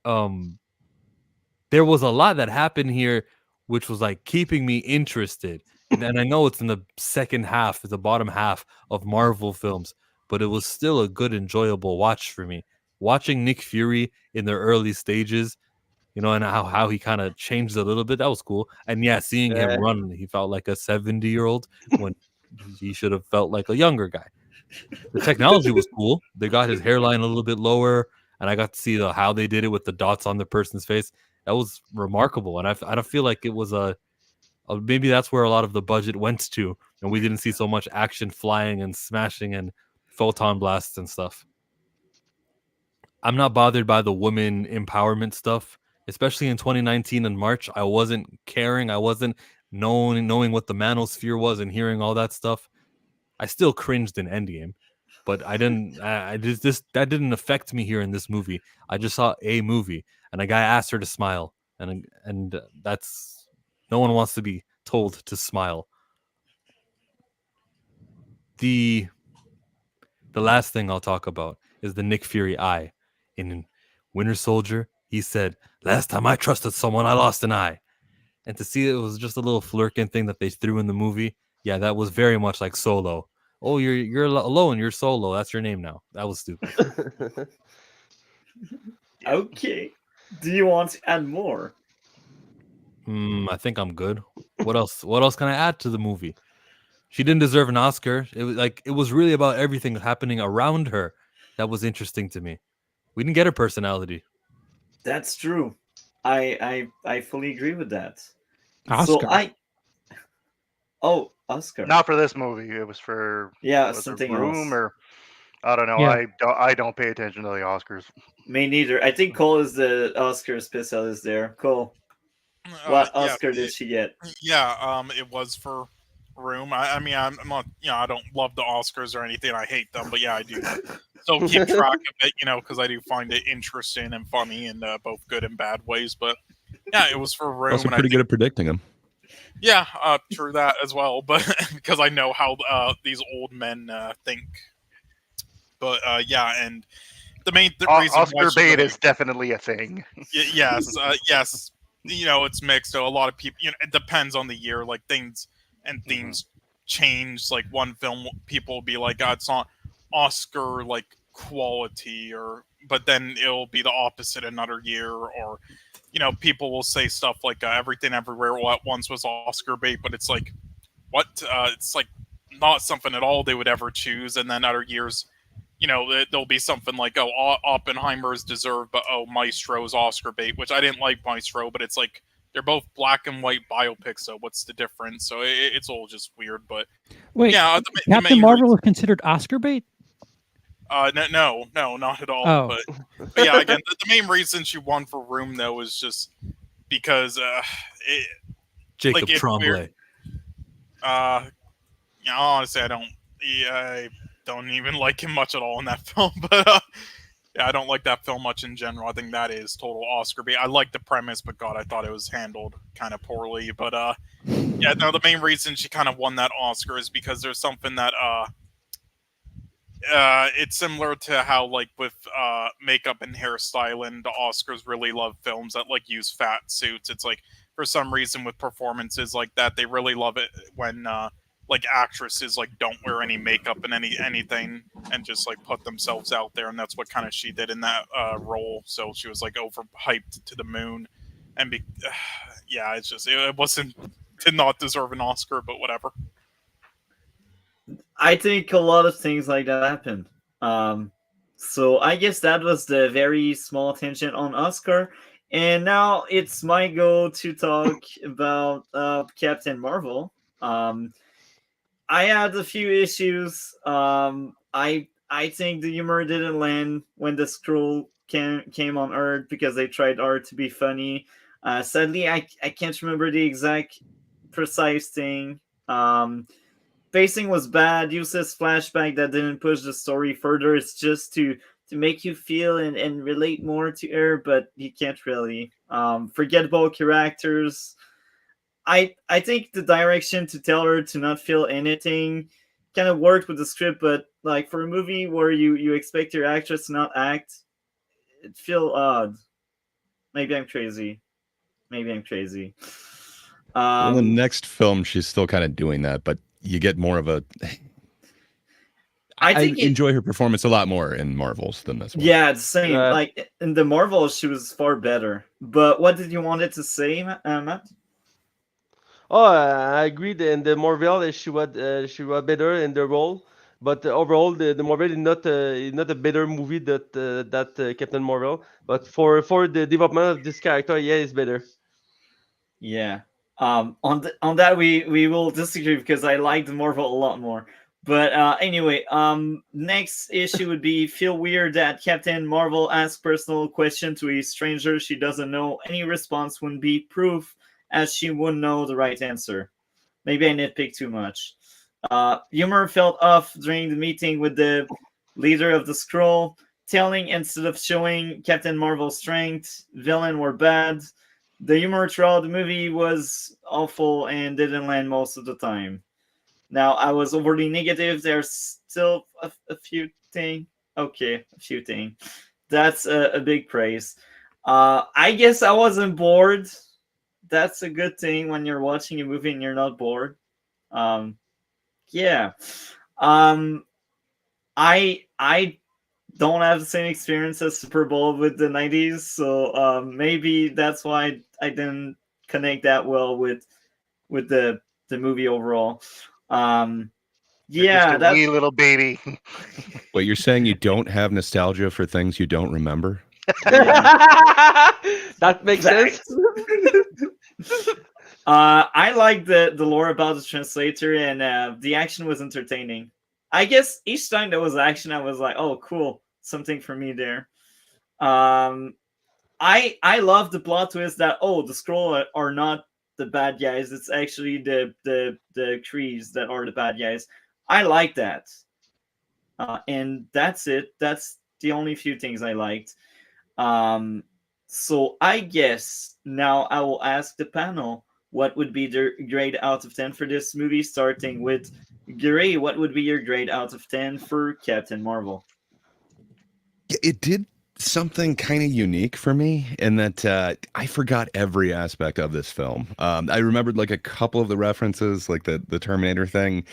There was a lot that happened here, which was like keeping me interested. And I know it's in the second half, the bottom half of Marvel films, but it was still a good, enjoyable watch for me. Watching Nick Fury in the early stages, and how he kind of changed a little bit, that was cool. And yeah, seeing him run, he felt like a 70-year-old when he should have felt like a younger guy. The technology was cool. They got his hairline a little bit lower, and I got to see how they did it with the dots on the person's face. That was remarkable, and I feel like it was maybe that's where a lot of the budget went to, and we didn't see so much action flying and smashing and photon blasts and stuff. I'm not bothered by the women empowerment stuff, especially in 2019 in March. I wasn't caring. I wasn't knowing what the manosphere was and hearing all that stuff. I still cringed in Endgame, but I didn't. That didn't affect me here in this movie. I just saw a movie, and a guy asked her to smile, and that's no one wants to be told to smile. The last thing I'll talk about is the Nick Fury eye. In Winter Soldier, he said, "Last time I trusted someone, I lost an eye." And to see it was just a little flirkin thing that they threw in the movie. Yeah, that was very much like Solo. Oh, you're alone. You're Solo. That's your name now. That was stupid. Okay. Do you want to add more? I think I'm good. What else? What else can I add to the movie? She didn't deserve an Oscar. It was really about everything happening around her that was interesting to me. We didn't get her personality. That's true. I fully agree with that. Oscar. Oscar. Not for this movie. It was for something Room else. or I don't know. Yeah. I don't pay attention to the Oscars. Me neither. I think Cole is the Oscar specialist there. Cole, what Oscar did she get? Yeah, it was for Room. I mean, I'm not, I don't love the Oscars or anything. I hate them, but yeah, I do still keep track of it, because I do find it interesting and funny in both good and bad ways. But yeah, it was for Room. Also pretty good at predicting them. Yeah, true that as well. But because I know how these old men think. But yeah, and the main reason Oscar bait is definitely a thing. Yes, yes. It's mixed. So a lot of people, it depends on the year. Like things and themes change. Like one film, people will be like, "God, it's not Oscar like quality," but then it'll be the opposite another year. Or people will say stuff like Everything Everywhere All at Once was Oscar bait, but it's like, what? It's like not something at all they would ever choose. And then other years, there'll be something like, oh, Oppenheimer is deserved, but Maestro's Oscar bait, which I didn't like Maestro, but it's like they're both black and white biopics, so what's the difference? So it's all just weird, but Wait, yeah, Captain Marvel was considered Oscar bait? No, not at all. Oh. But yeah, again, the main reason she won for Room though is just because Jacob it's Tremblay. weird. Honestly, I don't even like him much at all in that film. But Yeah, I don't like that film much in general. I think that is total Oscar bait. I like the premise, but God, I thought it was handled kind of poorly. But yeah, no, the main reason she kind of won that Oscar is because there's something that it's similar to how like with makeup and hairstyling, the Oscars really love films that like use fat suits. It's like for some reason with performances like that, they really love it when like actresses like don't wear any makeup and anything and just like put themselves out there, and that's what kind of she did in that role. So she was like overhyped to the moon, and yeah, it's just it wasn't did not deserve an Oscar, but whatever. I think a lot of things like that happen. So I guess that was the very small tangent on Oscar. And now it's my go to talk about Captain Marvel. I had a few issues. I think the humor didn't land when the scroll came on Earth because they tried hard to be funny. Sadly, I can't remember the exact precise thing. Pacing was bad. Useless flashback that didn't push the story further. It's just to make you feel and relate more to her, but you can't really. Forgettable characters. I think the direction to tell her to not feel anything kind of worked with the script, but like for a movie where you expect your actress to not act, it feel odd. Maybe I'm crazy. Maybe I'm crazy. In the next film, she's still kind of doing that, but you get more of a. I enjoy her performance a lot more in Marvels than this one. Yeah, it's the same. Like in the Marvels, she was far better. But what did you want it to say, Matt? Oh, I agree. In the Marvel, she was better in the role, but overall, the Marvel is not a better movie that Captain Marvel. But for the development of this character, yeah, it's better. Yeah. On that we will disagree because I like the Marvel a lot more. But anyway, next issue would be feel weird that Captain Marvel asks personal question to a stranger she doesn't know. Any response wouldn't be proof, as she wouldn't know the right answer. Maybe I nitpick too much. Humor felt off during the meeting with the leader of the Skrull, telling instead of showing Captain Marvel's strength. Villain were bad. The humor throughout the movie was awful and didn't land most of the time. Now, I was overly negative. There's still a few things. Okay, a few things. That's a big praise. I guess I wasn't bored. That's a good thing when you're watching a movie and you're not bored. Yeah. I don't have the same experience as SuperBald with the 90s, so maybe that's why I didn't connect that well with the movie overall. Yeah, that's a wee little baby. Wait, you're saying you don't have nostalgia for things you don't remember? That makes sense. I like the lore about the translator, and the action was entertaining. I guess each time there was action, I was like, "Oh, cool, something for me there." I love the plot twist that the Skrull are not the bad guys. It's actually the Krees that are the bad guys. I like that, and that's it. That's the only few things I liked. So I guess now I will ask the panel what would be their grade out of 10 for this movie, starting with Gray. What would be your grade out of 10 for Captain Marvel? It did something kind of unique for me in that I forgot every aspect of this film. I remembered like a couple of the references, like the Terminator thing,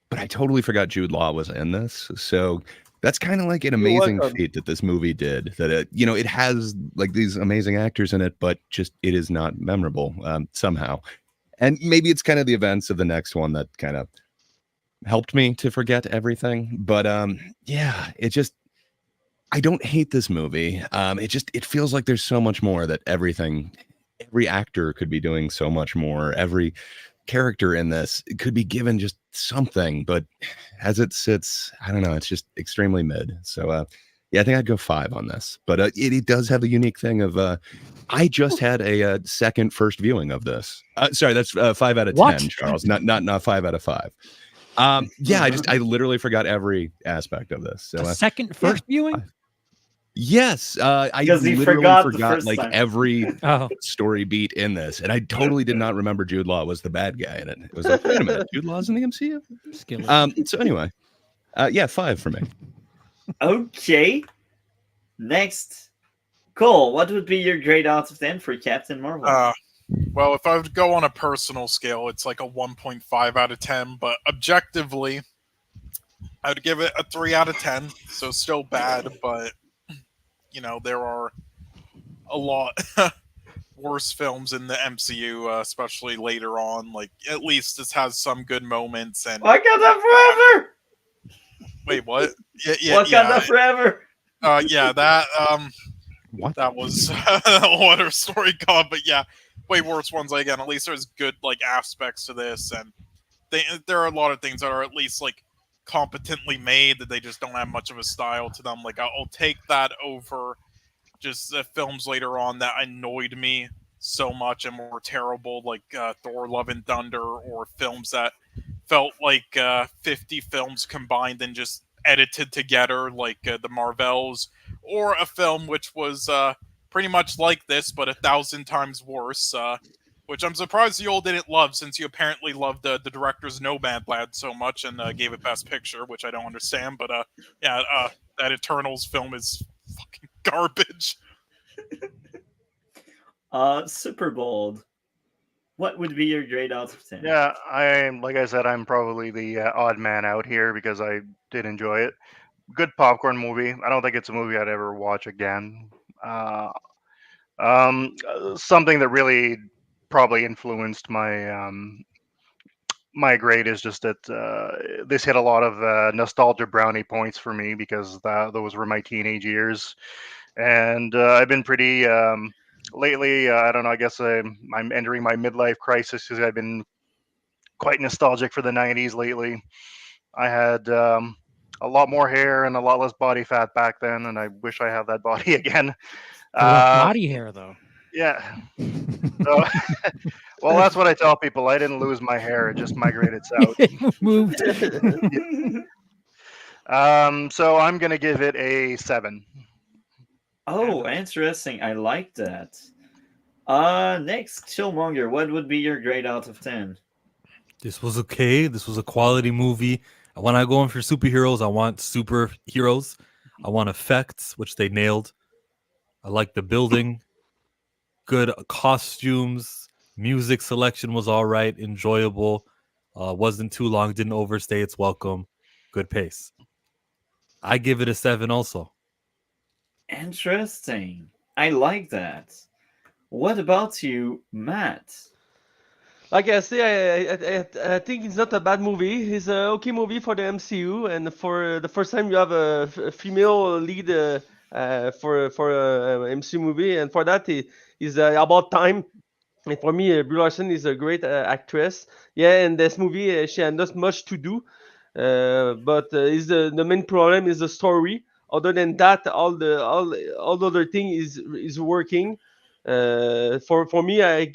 but I totally forgot Jude Law was in this. So that's kind of like an amazing feat that this movie did. That it has like these amazing actors in it, but just it is not memorable somehow. And maybe it's kind of the events of the next one that kind of helped me to forget everything. But yeah, I don't hate this movie. It feels like there's so much more that every actor could be doing so much more. Every character in this could be given just something, but as it sits, I don't know, it's just extremely mid. So yeah, I think I'd go 5 on this, but it does have the unique thing of I just had a first viewing of this. Sorry, that's 5 out of 10, Charles, not 5 out of 5. Yeah, I literally forgot every aspect of this. So first viewing? Yes, I Because he literally forgot the forgot first like time. every Oh, story beat in this, and I totally did not remember Jude Law was the bad guy in it. It was like, wait a minute, Jude Law's in the MCU. skillet. So anyway, yeah, 5 for me. Okay. Next. Cole, what would be your grade out of 10 for Captain Marvel? Well, if I would go on a personal scale, it's like a 1.5 out of 10, but objectively, I would give it a 3 out of 10. So still bad, but there are a lot worse films in the MCU, especially later on. Like, at least this has some good moments. And Wakanda Forever! wait, what? Yeah, Wakanda Forever! yeah, that What? that was what her story called. But yeah, way worse ones. Again, at least there's good aspects to this, and there are a lot of things that are at least competently made that they just don't have much of a style to them. Like, I'll take that over just the films later on that annoyed me so much and were terrible, like Thor: Love and Thunder, or films that felt like 50 films combined and just edited together, like the Marvels, or a film which was pretty much like this but 1,000 times worse. Which I'm surprised you all didn't love, since you apparently loved the director's Nomadland so much and gave it Best Picture, which I don't understand. But yeah, that Eternals film is fucking garbage. SuperBald. What would be your grade out of 10? Yeah, like I said, I'm probably the odd man out here because I did enjoy it. Good popcorn movie. I don't think it's a movie I'd ever watch again. Something that really probably influenced my grade is just that this hit a lot of nostalgia brownie points for me because those were my teenage years, and I've been pretty lately. I don't know. I guess I'm entering my midlife crisis because I've been quite nostalgic for the '90s lately. I had a lot more hair and a lot less body fat back then, and I wish I had that body again. Body hair, though. Yeah. So, well, that's what I tell people. I didn't lose my hair; it just migrated south. It moved. So I'm gonna give it a 7. Oh, interesting. I like that. Next, Chillmonger. What would be your grade out of 10? This was okay. This was a quality movie. When I go in for superheroes, I want superheroes. I want effects, which they nailed. I like the building. Good costumes. Music selection was all right. Enjoyable. Wasn't too long. Didn't overstay its welcome. Good pace. I give it a 7 also. Interesting. I like that. What about you, Matt? Like I say, I think it's not a bad movie. It's an okay movie for the MCU, and for the first time you have a female lead for a MCU movie, and for that is about time. And for me, Brie Larson is a great actress. Yeah, in this movie she had not much to do, but is the main problem is the story. Other than that, all the other thing is working. For me, I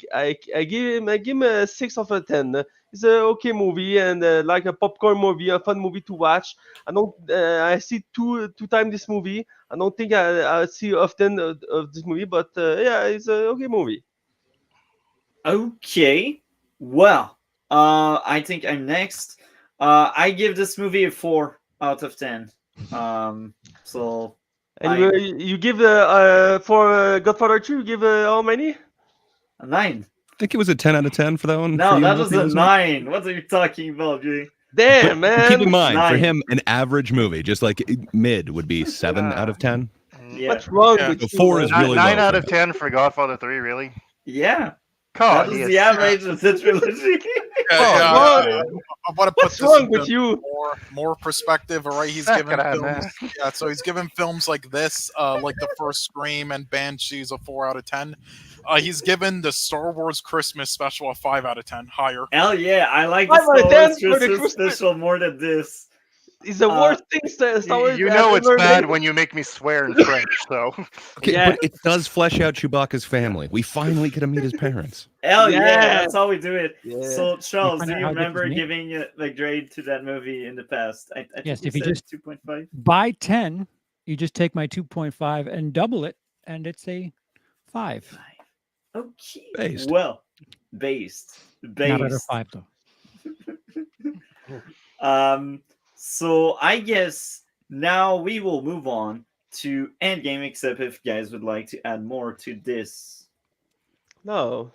give him a 6 out of 10. It's a okay movie and like a popcorn movie, a fun movie to watch. I see two times this movie. I don't think I see often of this movie, but yeah, it's a okay movie. Okay. Well, I think I'm next. I give this movie a 4 out of 10. So And you give for Godfather 2, you give how many? a 9. I think it was a 10 out of 10 for that one. No, for you, that was Murphy, a wasn't it? 9. What are you talking about, Jay? Damn, But man. keep in mind, for 9. him, an average movie, just like mid, would be 7 out of 10. Yeah. What's wrong Yeah. with So you? 4 is man? really 9 low out for of me. 10 for Godfather 3, really? Yeah. God, That was he the is- average of the trilogy. I want to put What's this wrong into with you? more perspective. All right, he's Fuck given it, films. man. Yeah, so he's given films like this, like the first Scream and Banshees, a 4 out of 10. He's given the Star Wars Christmas special a 5 out of 10, higher. Hell yeah, I like the 5 out of Star 10 Wars for the Christmas Christmas. special more than this. It's the worst thing Star Wars You know has it's ever bad made. when you make me swear in French, so. Okay, Yeah. but it does flesh out Chewbacca's family. We finally get to meet his parents. Hell yeah, Yeah. that's how we do it. Yeah. So, Charles, find do out you how it gets remember made? giving a grade to that movie in the past? I Yes, think if you said just- 2.5. By 10, You just take my 2.5 and double it, and it's a 5. Okay. Based. Well, based. Not out of 5 though. So I guess now we will move on to Endgame, except if you guys would like to add more to this. No.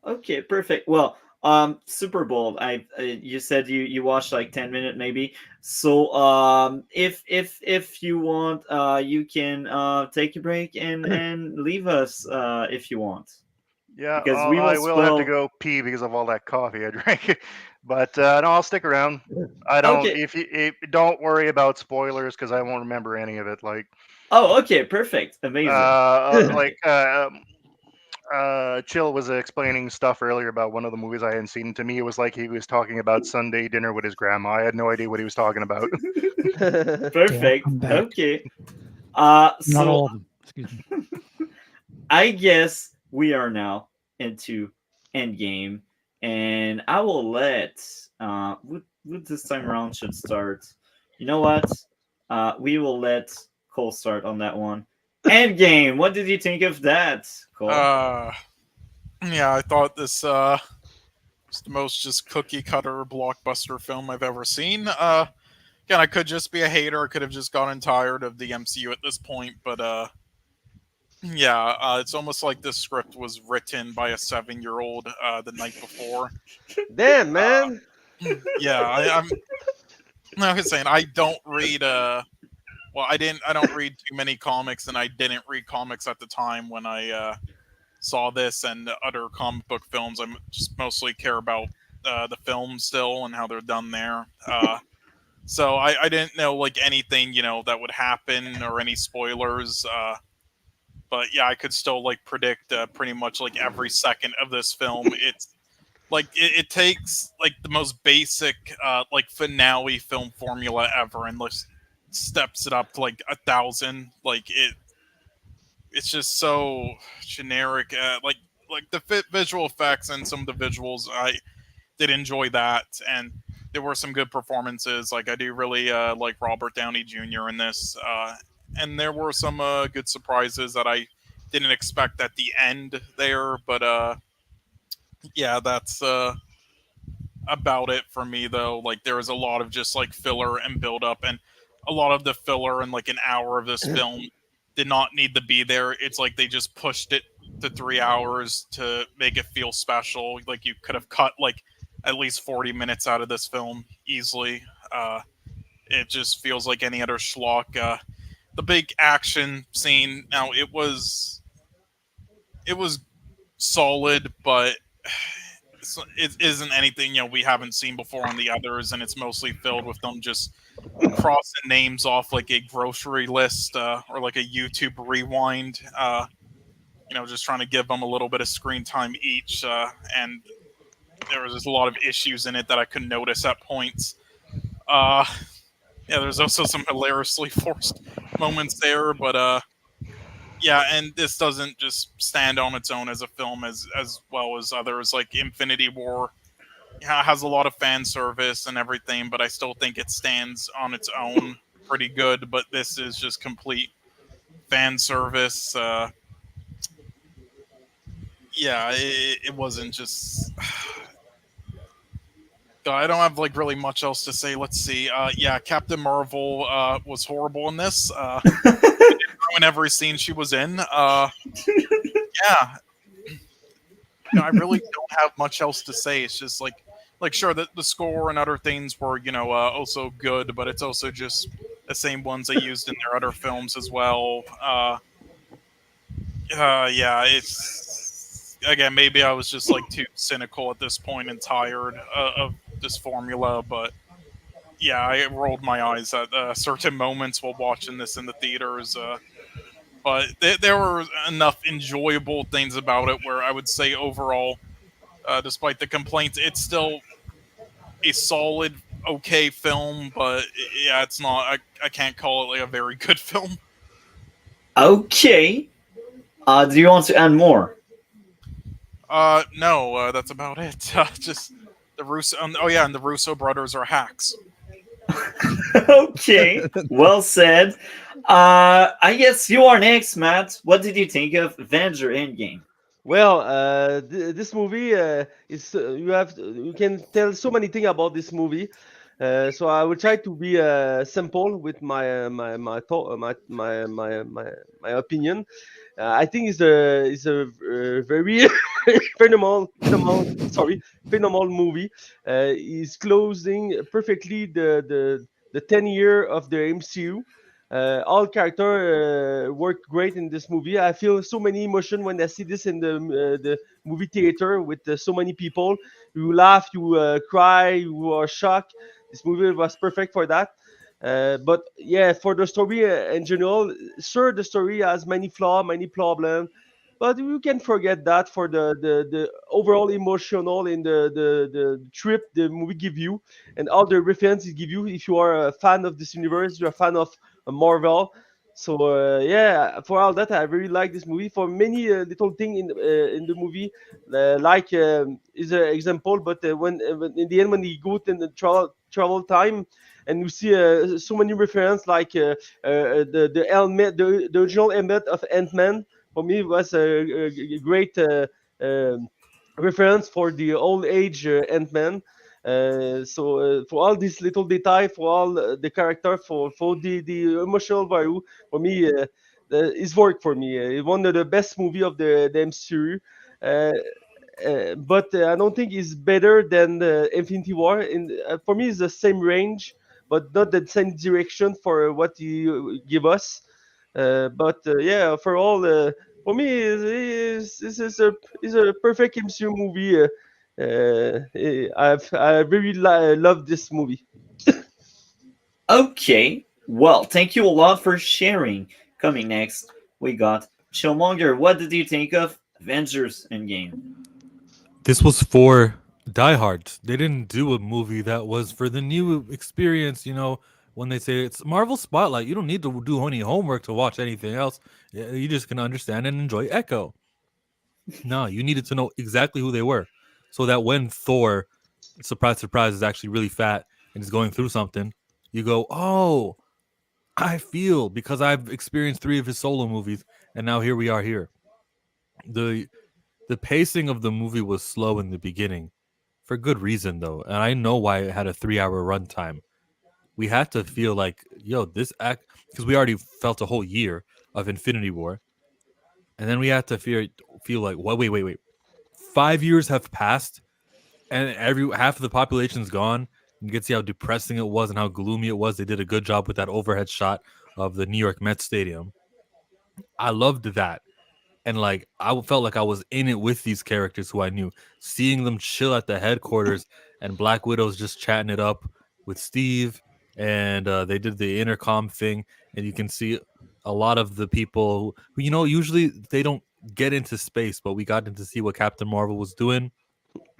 Okay, perfect. Well, SuperBald, you said you watched like 10 minutes maybe. So if you want, you can take a break and leave us if you want. Yeah, Because we will I will have to spell. go pee because of all that coffee I drank. But no, I'll stick around. I don't. Okay. If don't worry about spoilers because I won't remember any of it. Like, Oh, okay, perfect, amazing. like Chill was explaining stuff earlier about one of the movies I hadn't seen. To me, it was like he was talking about Sunday dinner with his grandma. I had no idea what he was talking about. Perfect. I'm back. Okay. Not So all of them. Excuse me. I guess we are now into Endgame, and I will let what this time around should start. You know what? We will let Cole start on that one. Endgame. What did you think of that, Cole? Yeah, I thought this was the most just cookie cutter blockbuster film I've ever seen. Again, I could just be a hater. I could have just gotten tired of the MCU at this point, but yeah, it's almost like this script was written by a 7-year-old the night before. Damn, man. Yeah, I'm. Like I was saying, I don't read. Well, I don't read too many comics, and I didn't read comics at the time when I saw this and other comic book films. I just mostly care about the film still and how they're done there. So I didn't know like anything that would happen or any spoilers. But yeah, I could still like predict pretty much like every second of this film. It's like it takes like the most basic like finale film formula ever and like steps it up to like 1,000. Like it's just so generic. Like the visual effects and some of the visuals, I did enjoy that, and there were some good performances. Like I do really like Robert Downey Jr. in this, and there were some good surprises that I didn't expect at the end there. But yeah, that's about it for me though. Like there was a lot of just like filler and build up, and a lot of the filler in like an hour of this film did not need to be there. It's like they just pushed it to 3 hours to make it feel special. Like you could have cut like at least 40 minutes out of this film easily. It just feels like any other schlock. The big action scene, now it was solid, but it isn't anything we haven't seen before on the others, and it's mostly filled with them just crossing names off like a grocery list or like a YouTube rewind. Just trying to give them a little bit of screen time each, and there was just a lot of issues in it that I could notice at points. Yeah, there's also some hilariously forced moments there, but yeah, and this doesn't just stand on its own as a film as well as others. Like Infinity War has a lot of fan service and everything, but I still think it stands on its own pretty good. But this is just complete fan service. Yeah, it wasn't just. I don't have like really much else to say. Let's see. Yeah, Captain Marvel was horrible in this. In every scene she was in. Yeah, I really don't have much else to say. It's just like sure the score and other things were also good, but it's also just the same ones they used in their other films as well. Yeah, it's again maybe I was just like too cynical at this point and tired of this formula, but yeah, I rolled my eyes at certain moments while watching this in the theaters. But there were enough enjoyable things about it where I would say overall, despite the complaints, it's still a solid, okay film. But yeah, it's not. I can't call it like a very good film. Okay. Do you want to add more? No, that's about it. Just the Russo. Oh yeah, and the Russo brothers are hacks. Okay, well said. I guess you are next, Matt. What did you think of Avenger Endgame? Well, this movie is you can tell so many things about this movie. So I will try to be simple with my thought, my opinion. I think it's a very phenomenal movie. Is closing perfectly the 10 year of the MCU. All character worked great in this movie. I feel so many emotion when I see this in the movie theater with so many people. You laugh, you cry, you are shocked. This movie was perfect for that. But yeah, for the story in general, sure, the story has many flaws, many problems, but you can forget that for the overall emotional in the trip the movie give you and all the references give you. If you are a fan of this universe, you're a fan of Marvel. So yeah, for all that, I really like this movie. For many little thing in the movie, like is an example. But when in the end when he go in the travel time, and you see so many reference like the helmet, the original helmet of Ant-Man. For me, it was a great reference for the old age Ant-Man. So for all these little detail, for all the character, for the emotional value, for me, it's work for me. It's one of the best movie of the MCU. Uh, but I don't think it's better than Infinity War. For me, it's the same range, but not the same direction for what you give us. But yeah, overall, for me, this is a perfect MCU movie. I really love this movie. Okay, well, thank you a lot for sharing. Coming next, we got Chillmonger. What did you think of Avengers Endgame? This was for diehards. They didn't do a movie that was for the new experience. When they say it's Marvel Spotlight, you don't need to do any homework to watch anything else. You just can understand and enjoy Echo. No, you needed to know exactly who they were, so that when Thor, surprise, surprise, is actually really fat and is going through something, you go, "Oh, I feel," because I've experienced 3 of his solo movies, and now here we are here. The the pacing of the movie was slow in the beginning, for good reason though, and I know why it had a 3-hour runtime. We had to feel like, yo, this act, because we already felt a whole year of Infinity War, and then we had to feel like, what? Wait. 5 years have passed, and every half of the population's gone. You can see how depressing it was and how gloomy it was. They did a good job with that overhead shot of the New York Mets stadium. I loved that. And like I felt like I was in it with these characters who I knew, seeing them chill at the headquarters, and Black Widow's just chatting it up with Steve, and they did the intercom thing, and you can see a lot of the people who, usually they don't get into space, but we got to see what Captain Marvel was doing.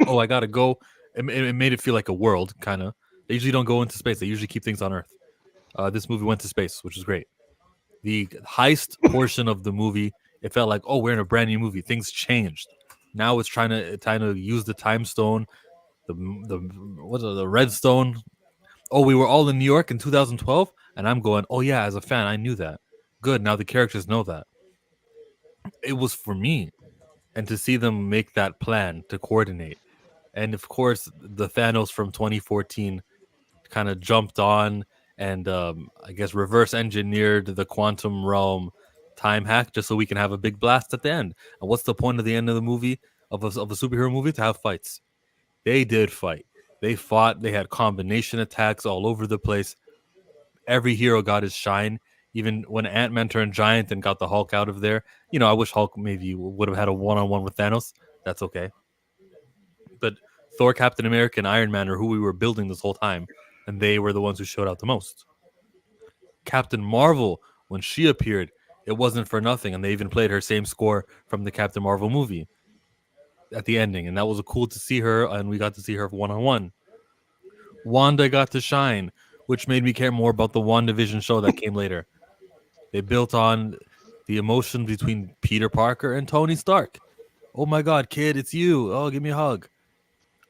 Oh, I gotta go. It made it feel like a world, kind of. They usually don't go into space. They usually keep things on Earth. This movie went to space, which is great. The heist portion of the movie, it felt like, oh, we're in a brand new movie. Things changed. Now it's trying to use the time stone, the what's it, the red stone. Oh, we were all in New York in 2012, and I'm going, oh yeah, as a fan, I knew that. Good. Now the characters know that. It was for me, and to see them make that plan to coordinate, and of course the Thanos from 2014 kind of jumped on and I guess reverse engineered the quantum realm time hack just so we can have a big blast at the end. And what's the point of the end of the movie of a superhero movie? To have fights. They did fight. They fought. They had combination attacks all over the place. Every hero got his shine. Even when Ant-Man turned giant and got the Hulk out of there, I wish Hulk maybe would have had a one-on-one with Thanos. That's okay. But Thor, Captain America, and Iron Man are who we were building this whole time, and they were the ones who showed out the most. Captain Marvel, when she appeared, it wasn't for nothing, and they even played her same score from the Captain Marvel movie at the ending, and that was cool to see her, and we got to see her one-on-one. Wanda got to shine, which made me care more about the WandaVision show that came later. They built on the emotion between Peter Parker and Tony Stark. Oh my God, kid, it's you. Oh, give me a hug.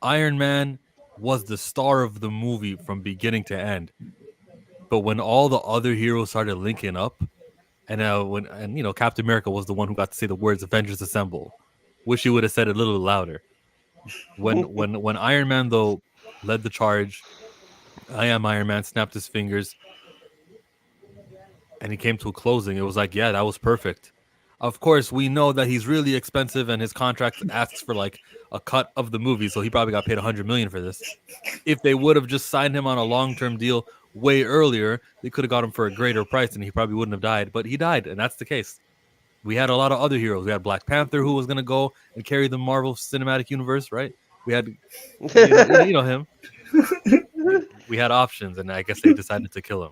Iron Man was the star of the movie from beginning to end. But when all the other heroes started linking up, And Captain America was the one who got to say the words "Avengers Assemble." Wish he would have said it a little louder. When Iron Man though led the charge, I am Iron Man snapped his fingers, and he came to a closing. It was like, yeah, that was perfect. Of course, we know that he's really expensive, and his contract asks for like a cut of the movie, so he probably got paid $100 million for this. If they would have just signed him on a long-term deal way earlier, they could have got him for a greater price, and he probably wouldn't have died. But he died, and that's the case. We had a lot of other heroes. We had Black Panther, who was going to go and carry the Marvel Cinematic Universe, right? We had, you know him. We had options, and I guess they decided to kill him.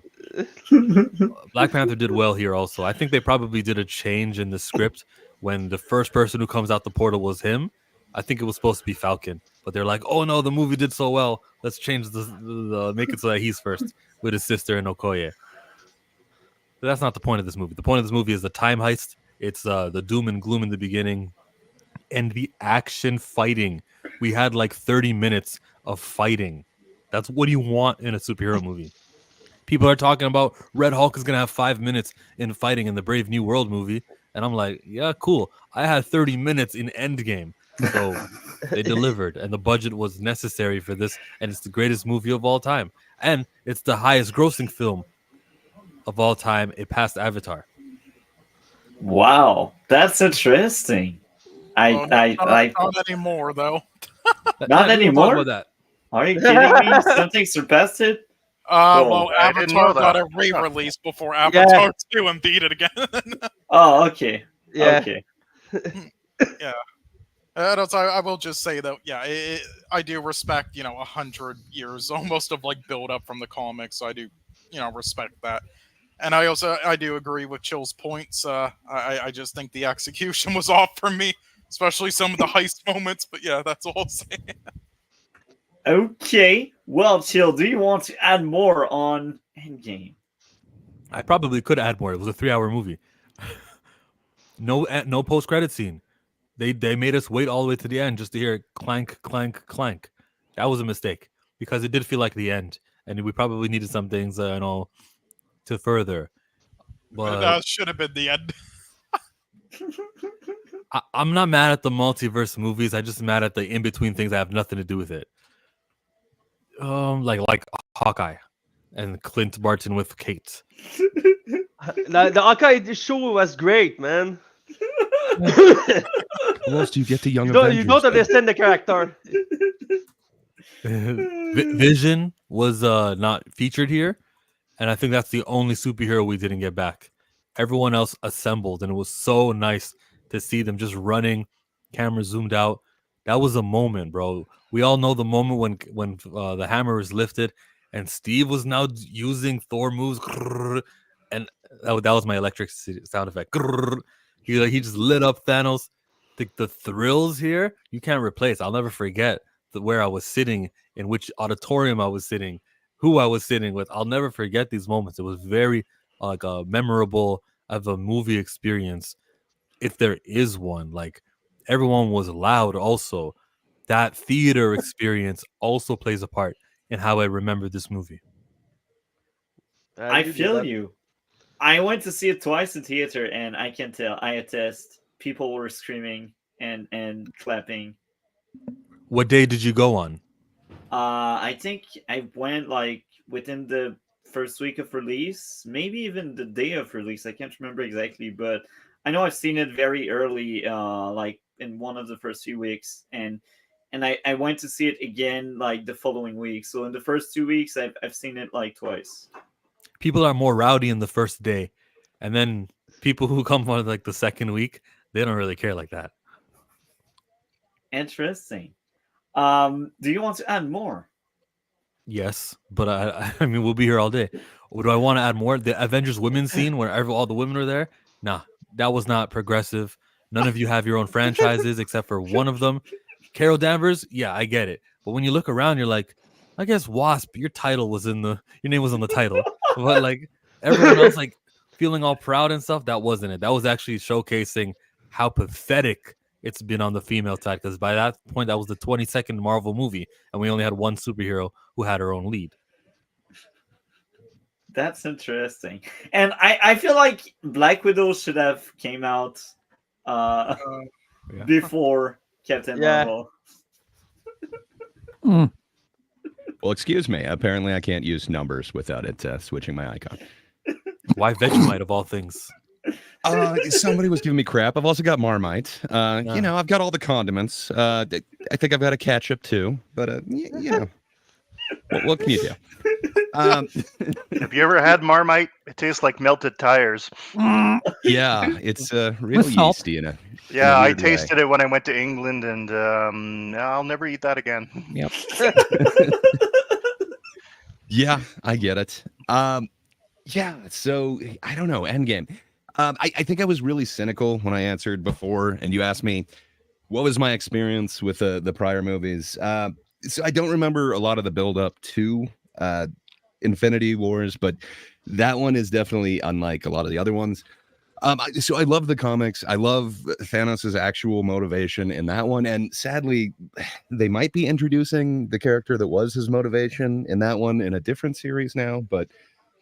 Black Panther did well here also. I think they probably did a change in the script when the first person who comes out the portal was him. I think it was supposed to be Falcon, but they're like, oh no, the movie did so well. Let's change the make it so that he's first with his sister and Okoye. But that's not the point of this movie. The point of this movie is the time heist. It's the doom and gloom in the beginning and the action fighting. We had like 30 minutes of fighting. That's what you want in a superhero movie. People are talking about Red Hulk is going to have 5 minutes in fighting in the Brave New World movie. And I'm like, yeah, cool. I had 30 minutes in Endgame. So they delivered. And the budget was necessary for this. And it's the greatest movie of all time. And it's the highest grossing film of all time. It passed Avatar. Wow, that's interesting. Not anymore, though. Not anymore? Talk about that. Are you kidding me? Something surpassed it? Well, I didn't know Avatar got that. a re-release before Avatar 2 and beat it again. Oh, okay. Yeah. Okay. Yeah. I will just say that, yeah, I do respect, 100 years almost of like build up from the comics. So I do, respect that. And I do agree with Chill's points. I just think the execution was off for me, especially some of the heist moments. But yeah, that's all I'll say. Okay. Well, Chill, do you want to add more on Endgame? I probably could add more. It was a 3-hour movie. No post-credit scene. They made us wait all the way to the end just to hear clank, clank, clank. That was a mistake because it did feel like the end, and we probably needed some things, to further. But That should have been the end. I'm not mad at the multiverse movies. I'm just mad at the in-between things that have nothing to do with it. Like Hawkeye and Clint Barton with Kate. The Hawkeye show was great, man. How else do you get to Young Avengers? You don't understand the character. Vision was not featured here, and I think that's the only superhero we didn't get back. Everyone else assembled, and it was so nice to see them just running, camera zoomed out. That was a moment, bro. We all know the moment when the hammer was lifted, and Steve was now using Thor moves, and that was my electric sound effect. He just lit up Thanos. The thrills here you can't replace. I'll never forget where I was sitting, in which auditorium I was sitting, who I was sitting with. I'll never forget these moments. It was very memorable of a movie experience, if there is one. Like, everyone was loud. Also, that theater experience also plays a part in how I remember this movie. I feel you. I went to see it twice in theater, and I can tell. I attest. People were screaming and clapping. What day did you go on? I think I went like within the first week of release, maybe even the day of release. I can't remember exactly, but I know I've seen it very early, like in one of the first few weeks, and I went to see it again like the following week. So in the first 2 weeks, I've seen it like twice. People are more rowdy in the first day, and then people who come on like the second week, they don't really care like that. Interesting. Do you want to add more? Yes, but I mean, we'll be here all day. Do I want to add more? The Avengers women scene where all the women are there? Nah, that was not progressive. None of you have your own franchises except for one of them. Carol Danvers, yeah, I get it. But when you look around, you're like, I guess Wasp, your name was on the title. But like everyone else, like feeling all proud and stuff, that wasn't it. That was actually showcasing how pathetic it's been on the female side, because by that point, that was the 22nd Marvel movie, and we only had one superhero who had her own lead. That's interesting. And I feel like Black Widow should have came out Yeah. before Captain Yeah. Marvel. Mm. Well, excuse me. Apparently, I can't use numbers without it switching my icon. Why Vegemite of all things? Somebody was giving me crap. I've also got Marmite. You know, I've got all the condiments. I think I've got a ketchup too. But you know, what can you do? Have you ever had Marmite? It tastes like melted tires. Yeah, it's real With salt. yeasty in a Yeah, I weird way. tasted it when I went to England, and I'll never eat that again. Yep. Yeah, I get it. Yeah, so I don't know. Endgame. I think I was really cynical when I answered before, and you asked me what was my experience with the prior movies. So I don't remember a lot of the build up to Infinity Wars, but that one is definitely unlike a lot of the other ones. So I love the comics. I love Thanos' actual motivation in that one, and sadly, they might be introducing the character that was his motivation in that one in a different series now, but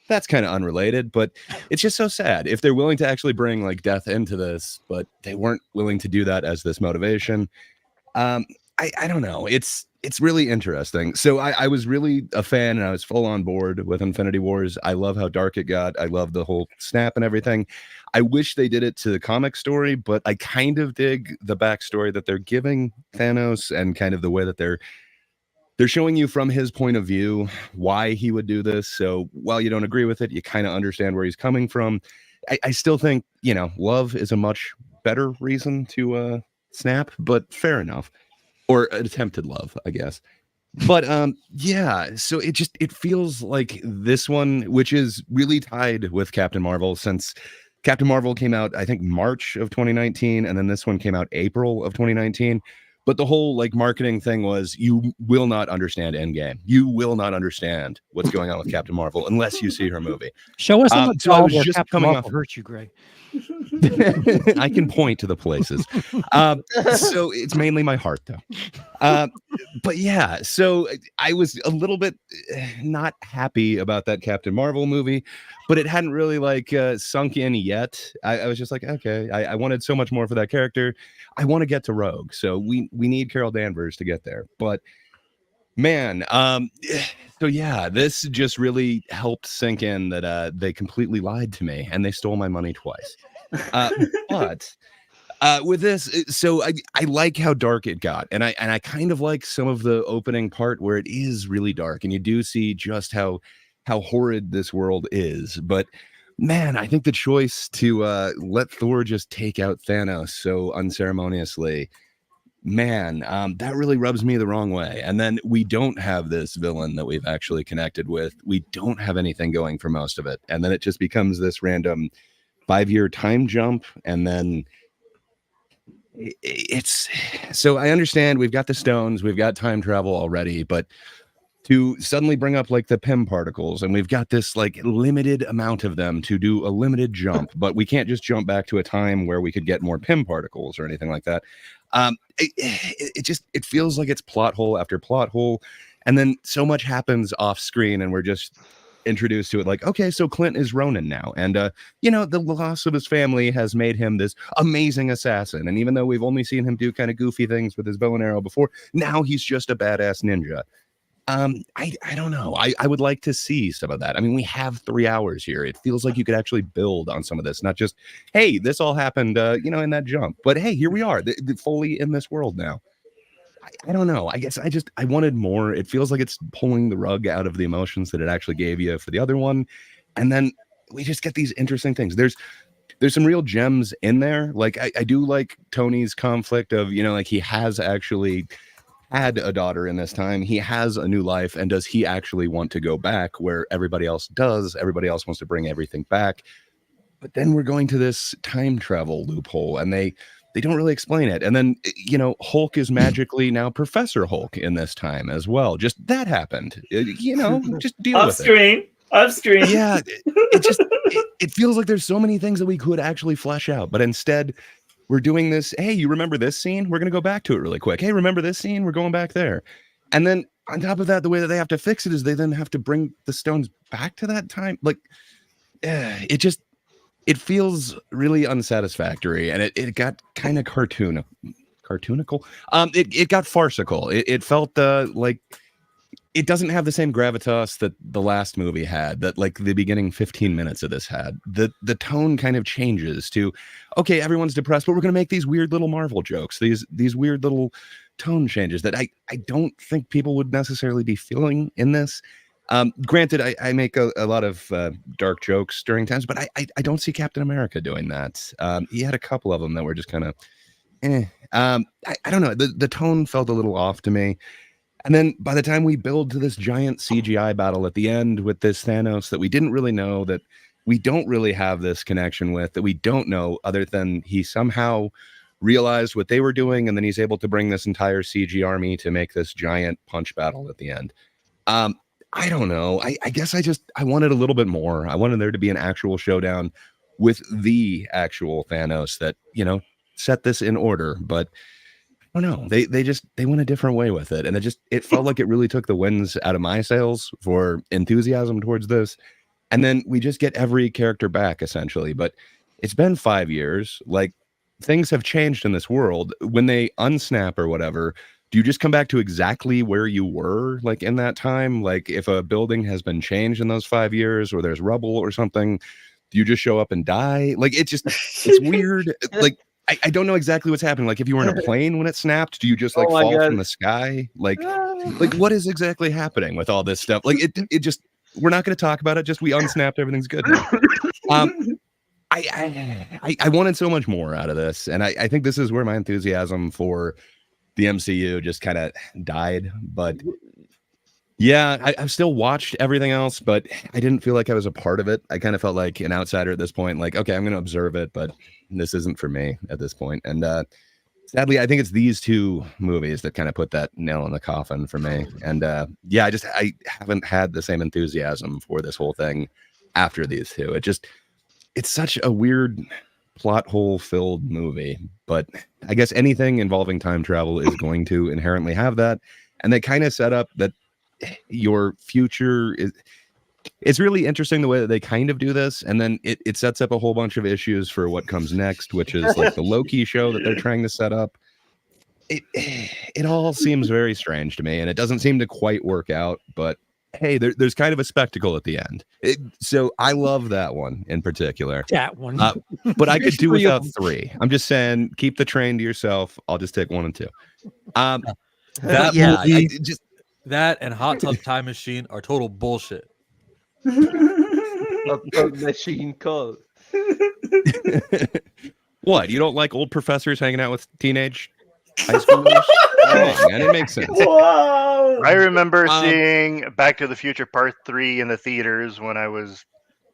that's kind of unrelated. But it's just so sad if they're willing to actually bring like death into this, but they weren't willing to do that as this motivation. I don't know. It's really interesting. So I was really a fan, and I was full on board with Infinity Wars. I love how dark it got. I love the whole snap and everything. I wish they did it to the comic story, but I kind of dig the backstory that they're giving Thanos and kind of the way that they're showing you from his point of view why he would do this. So while you don't agree with it, you kind of understand where he's coming from. I still think, you know, love is a much better reason to snap, but fair enough. Or attempted love, I guess. But yeah, so it feels like this one, which is really tied with Captain Marvel, since Captain Marvel came out, I think, March of 2019, and then this one came out April of 2019. But the whole like marketing thing was, you will not understand Endgame. You will not understand what's going on with Captain Marvel unless you see her movie. Show us on the so I doll was where just Captain coming Marvel off- hurt you, Greg. I can point to the places. So it's mainly my heart, though. But yeah, so I was a little bit not happy about that Captain Marvel movie, but it hadn't really like sunk in yet. I was just like, okay, I wanted so much more for that character. I want to get to Rogue, so we need Carol Danvers to get there. But man, so yeah, this just really helped sink in that they completely lied to me and they stole my money twice. But with this, so I like how dark it got, and I kind of like some of the opening part where it is really dark, and you do see just how horrid this world is. But man, I think the choice to let Thor just take out Thanos so unceremoniously, man, that really rubs me the wrong way. And then we don't have this villain that we've actually connected with. We don't have anything going for most of it, and then it just becomes this random 5-year time jump, and then it's so I understand we've got the stones, we've got time travel already, but to suddenly bring up like the Pym particles, and we've got this like limited amount of them to do a limited jump, but we can't just jump back to a time where we could get more Pym particles or anything like that. It feels like it's plot hole after plot hole, and then so much happens off screen, and we're just introduced to it like, okay, so Clint is Ronin now, and you know, the loss of his family has made him this amazing assassin, and even though we've only seen him do kind of goofy things with his bow and arrow before, now he's just a badass ninja. I don't know. I would like to see some of that. I mean, we have 3 hours here. It feels like you could actually build on some of this, not just, hey, this all happened you know, in that jump, but hey, here we are, fully in this world now. I don't know. I guess I wanted more. It feels like it's pulling the rug out of the emotions that it actually gave you for the other one. And then we just get these interesting things. There's some real gems in there. Like I do like Tony's conflict of, you know, like he has actually had a daughter in this time. He has a new life. And does he actually want to go back where everybody else does? Everybody else wants to bring everything back. But then we're going to this time travel loophole, and they don't really explain it. And then, you know, Hulk is magically now Professor Hulk in this time as well. Just that happened. You know, just deal with it. Off screen. Yeah, it feels like there's so many things that we could actually flesh out, but instead we're doing this. Hey, you remember this scene? We're going to go back to it really quick. Hey, remember this scene? We're going back there. And then on top of that, the way that they have to fix it is they then have to bring the stones back to that time. Like, it feels really unsatisfactory, and it got kind of cartoonical. It got farcical. It felt like it doesn't have the same gravitas that the last movie had, that like the beginning 15 minutes of this had. The tone kind of changes to, okay, everyone's depressed, but we're going to make these weird little Marvel jokes, these weird little tone changes that I don't think people would necessarily be feeling in this. Granted, I make a lot of dark jokes during times, but I don't see Captain America doing that. He had a couple of them that were just kind of, I don't know. The tone felt a little off to me. And then by the time we build to this giant CGI battle at the end with this Thanos that we didn't really know, that we don't really have this connection with, that we don't know other than he somehow realized what they were doing, and then he's able to bring this entire CG army to make this giant punch battle at the end. I don't know. I guess I wanted a little bit more. I wanted there to be an actual showdown with the actual Thanos that, set this in order, but I don't know. They went a different way with it, and it felt like it really took the winds out of my sails for enthusiasm towards this. And then we just get every character back essentially, but it's been 5 years. Like, things have changed in this world. When they unsnap or whatever, do you just come back to exactly where you were, like, in that time? Like, if a building has been changed in those 5 years, or there's rubble or something, do you just show up and die? Like, it's weird. Like, I don't know exactly what's happening. Like, if you were in a plane when it snapped, do you just like fall from the sky? Like what is exactly happening with all this stuff? Like, it just, we're not going to talk about it. Just we unsnapped, everything's good now. I wanted so much more out of this, and I think this is where my enthusiasm for the MCU just kind of died. But yeah, I've still watched everything else, but I didn't feel like I was a part of it. I kind of felt like an outsider at this point. Like, okay, I'm going to observe it, but this isn't for me at this point. And sadly, I think it's these two movies that kind of put that nail in the coffin for me. And yeah, I haven't had the same enthusiasm for this whole thing after these two. It's such a weird plot hole filled movie, but I guess anything involving time travel is going to inherently have that. And they kind of set up that your future it's really interesting the way that they kind of do this, and then it sets up a whole bunch of issues for what comes next, which is like the Loki show that they're trying to set up. It all seems very strange to me, and it doesn't seem to quite work out, but hey, there's kind of a spectacle at the end. So I love that one in particular. That one. But I could do without 3. I'm just saying, keep the train to yourself. I'll just take 1 and 2. That yeah, movie, that and Hot Tub Time Machine are total bullshit. Machine call. What? You don't like old professors hanging out with teenage high schoolers? Oh, man, it makes sense. Wow. I remember seeing Back to the Future Part 3 in the theaters when I was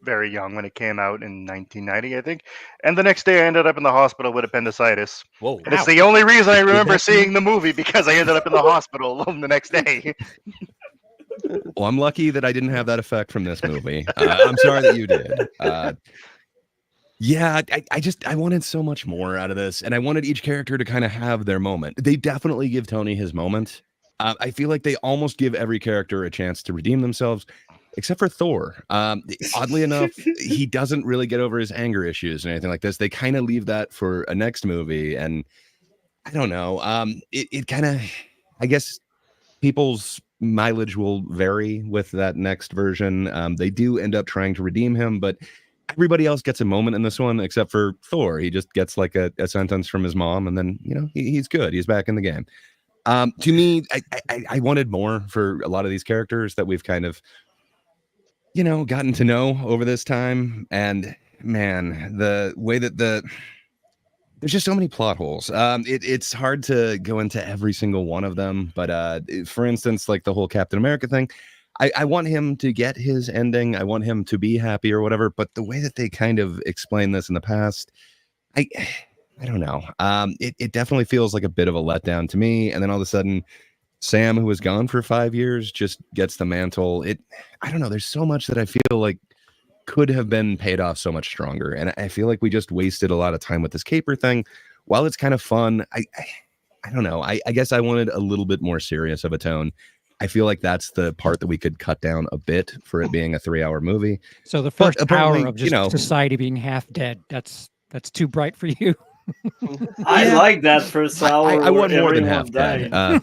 very young, when it came out in 1990, I think. And the next day I ended up in the hospital with appendicitis. Whoa. And it's the only reason I remember seeing the movie, because I ended up in the hospital the next day. Well, I'm lucky that I didn't have that effect from this movie. I'm sorry that you did. Yeah, I wanted so much more out of this, and I wanted each character to kind of have their moment. They definitely give Tony his moment. I feel like they almost give every character a chance to redeem themselves, except for Thor. Oddly enough, he doesn't really get over his anger issues and anything like this. They kind of leave that for a next movie, and I don't know. It kind of, I guess, people's mileage will vary with that next version. They do end up trying to redeem him, but everybody else gets a moment in this one except for Thor. He just gets like a sentence from his mom, and then he's good. He's back in the game. To me, I wanted more for a lot of these characters that we've kind of gotten to know over this time. And man, the way that there's just so many plot holes. It's hard to go into every single one of them, but for instance, like the whole Captain America thing, I want him to get his ending. I want him to be happy or whatever. But the way that they kind of explained this in the past, I don't know. It definitely feels like a bit of a letdown to me. And then all of a sudden, Sam, who was gone for 5 years, just gets the mantle. I don't know. There's so much that I feel like could have been paid off so much stronger, and I feel like we just wasted a lot of time with this caper thing. While it's kind of fun, I don't know. I guess I wanted a little bit more serious of a tone. I feel like that's the part that we could cut down a bit for it being a 3-hour movie. So the But first apparently, hour of just society being half dead, that's too bright for you. I Yeah. like that first hour. I want where more than everyone half dead. died.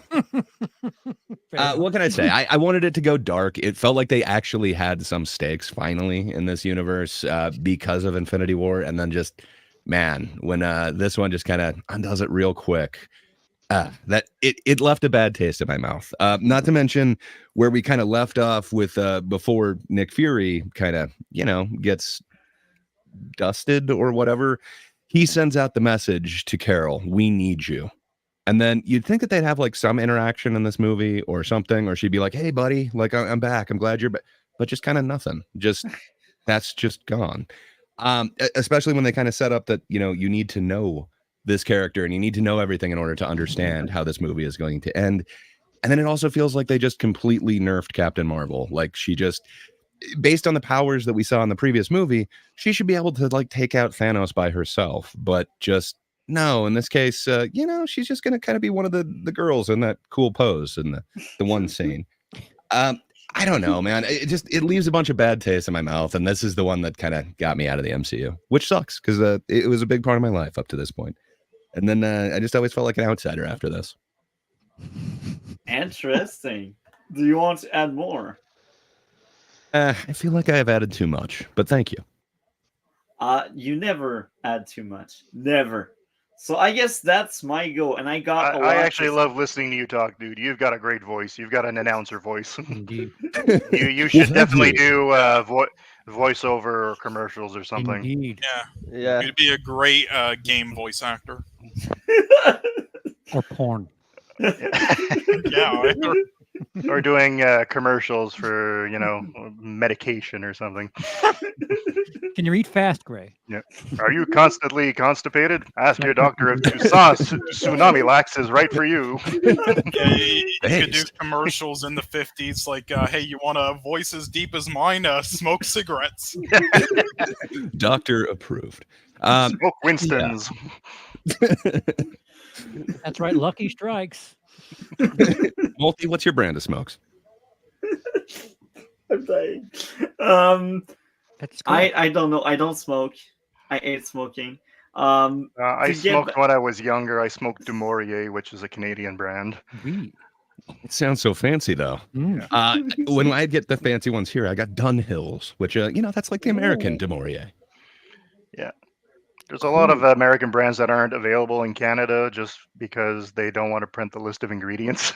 What can I say? I wanted it to go dark. It felt like they actually had some stakes finally in this universe because of Infinity War. And then just, man, when this one just kind of undoes it real quick, that it left a bad taste in my mouth. Not to mention where we kind of left off with before Nick Fury kind of, gets dusted or whatever. He sends out the message to Carol, "We need you." And then you'd think that they'd have like some interaction in this movie or something, or she'd be like, "Hey, buddy, like I'm back. I'm glad you're back." But just kind of nothing. Just that's just gone. Especially when they kind of set up that, you need to know this character and you need to know everything in order to understand how this movie is going to end. And then it also feels like they just completely nerfed Captain Marvel. Like she just, based on the powers that we saw in the previous movie, she should be able to like take out Thanos by herself, but just no, in this case, she's just going to kind of be one of the girls in that cool pose in the one scene. I don't know, man. It leaves a bunch of bad taste in my mouth, and this is the one that kind of got me out of the MCU, which sucks because it was a big part of my life up to this point. And then I just always felt like an outsider after this. Interesting. Do you want to add more? I feel like I have added too much, but thank you. You never add too much. Never. So I guess that's my go, and I got. I actually love listening to you talk, dude. You've got a great voice. You've got an announcer voice. Indeed. you should definitely do voiceover or commercials or something. Indeed. Yeah. You'd be a great game voice actor. Or porn. Yeah. Or doing commercials for, medication or something. Can you read fast, Gray? Yeah. Are you constantly constipated? Ask your doctor if Toussaint Tsunami Lax is right for you. Yeah, you could do commercials in the 50s like, hey, you want a voice as deep as mine? Smoke cigarettes. Doctor approved. Smoke Winston's. Yeah. That's right. Lucky Strikes. Multi, what's your brand of smokes? I'm dying. That's cool. I don't know. I don't smoke. I hate smoking. I smoked when I was younger. I smoked Du Maurier, which is a Canadian brand. It sounds so fancy, though. When I get the fancy ones here, I got Dunhills, which, that's like the American Du Maurier. Yeah. There's a lot of American brands that aren't available in Canada just because they don't want to print the list of ingredients.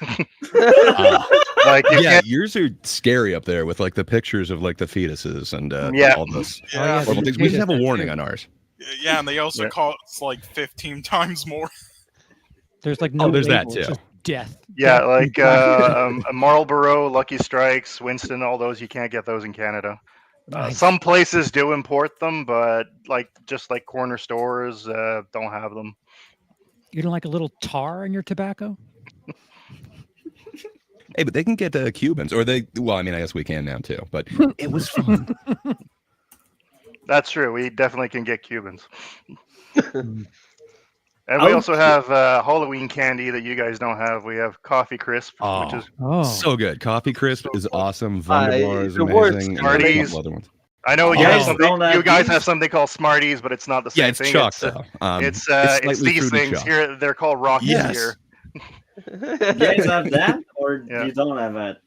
Yours are scary up there with like the pictures of like the fetuses and all this. Yeah. We just have a warning on ours. Yeah, and they also cost like 15 times more. There's like no there's that label, too. it's just death. Yeah, like Marlboro, Lucky Strikes, Winston, all those, you can't get those in Canada. Nice. Some places do import them, but just like corner stores don't have them. You don't like a little tar in your tobacco? Hey, but they can get Cubans, or I guess we can now too. But it was fun. That's true. We definitely can get Cubans. And we also have Halloween candy that you guys don't have. We have Coffee Crisp, which is so good. Coffee Crisp is awesome. Wunderbar is the word amazing. Smarties. Other ones. I know you guys have something called Smarties, but it's not the same Yeah, it's thing. chalk though. It's slightly these fruity things chalk. here. They're called Rockies here. You guys have that, or you don't have that?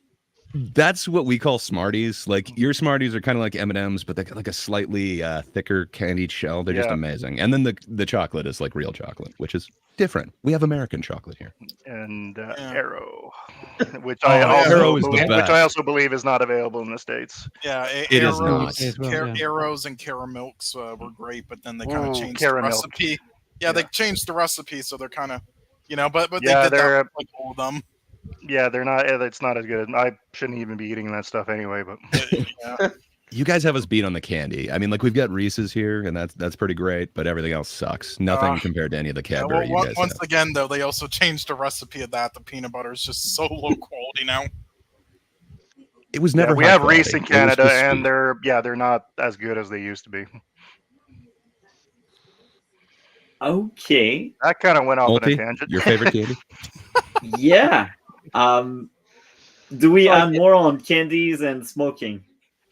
That's what we call Smarties. Like your Smarties are kind of like M&Ms, but they got like a slightly thicker candied shell. They're just amazing. And then the chocolate is like real chocolate, which is different. We have American chocolate here. And Arrow, which I also believe is not available in the States. Yeah, it is not. Arrows and Caramilks were great, but then they kind of changed the Caramilk. recipe. Yeah, they changed the recipe, so they're kind of, but they Yeah, did that with, like all of them. Yeah, they're not. It's not as good. I shouldn't even be eating that stuff anyway. But you guys have us beat on the candy. I mean, like we've got Reese's here, and that's pretty great. But everything else sucks. Nothing compared to any of the Cadbury you guys once have. again, though, they also changed the recipe of that. The peanut butter is just so low quality now. It was never. We high have quality. Reese in Canada, and they're not as good as they used to be. Okay. That kind of went off on Multi, a tangent. your favorite candy? Yeah. Do we So I add more on candies and smoking?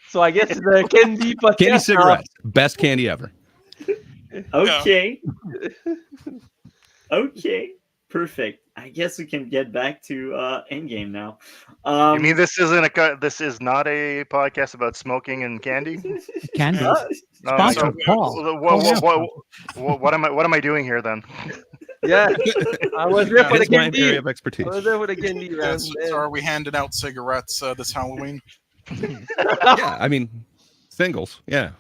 So I guess the candy podcast. Candy cigarettes, best candy ever. Okay. Okay. Perfect. I guess we can get back to Endgame now. You mean this is not a podcast about smoking and candy? Candies. Oh, Sponsored, so- Paul. what am I doing here then? Yeah, I was there for the It's my candy. area of I expertise. was there for the candy, Yeah, man. so are we handing out cigarettes this Halloween? Yeah, I mean, singles. Yeah.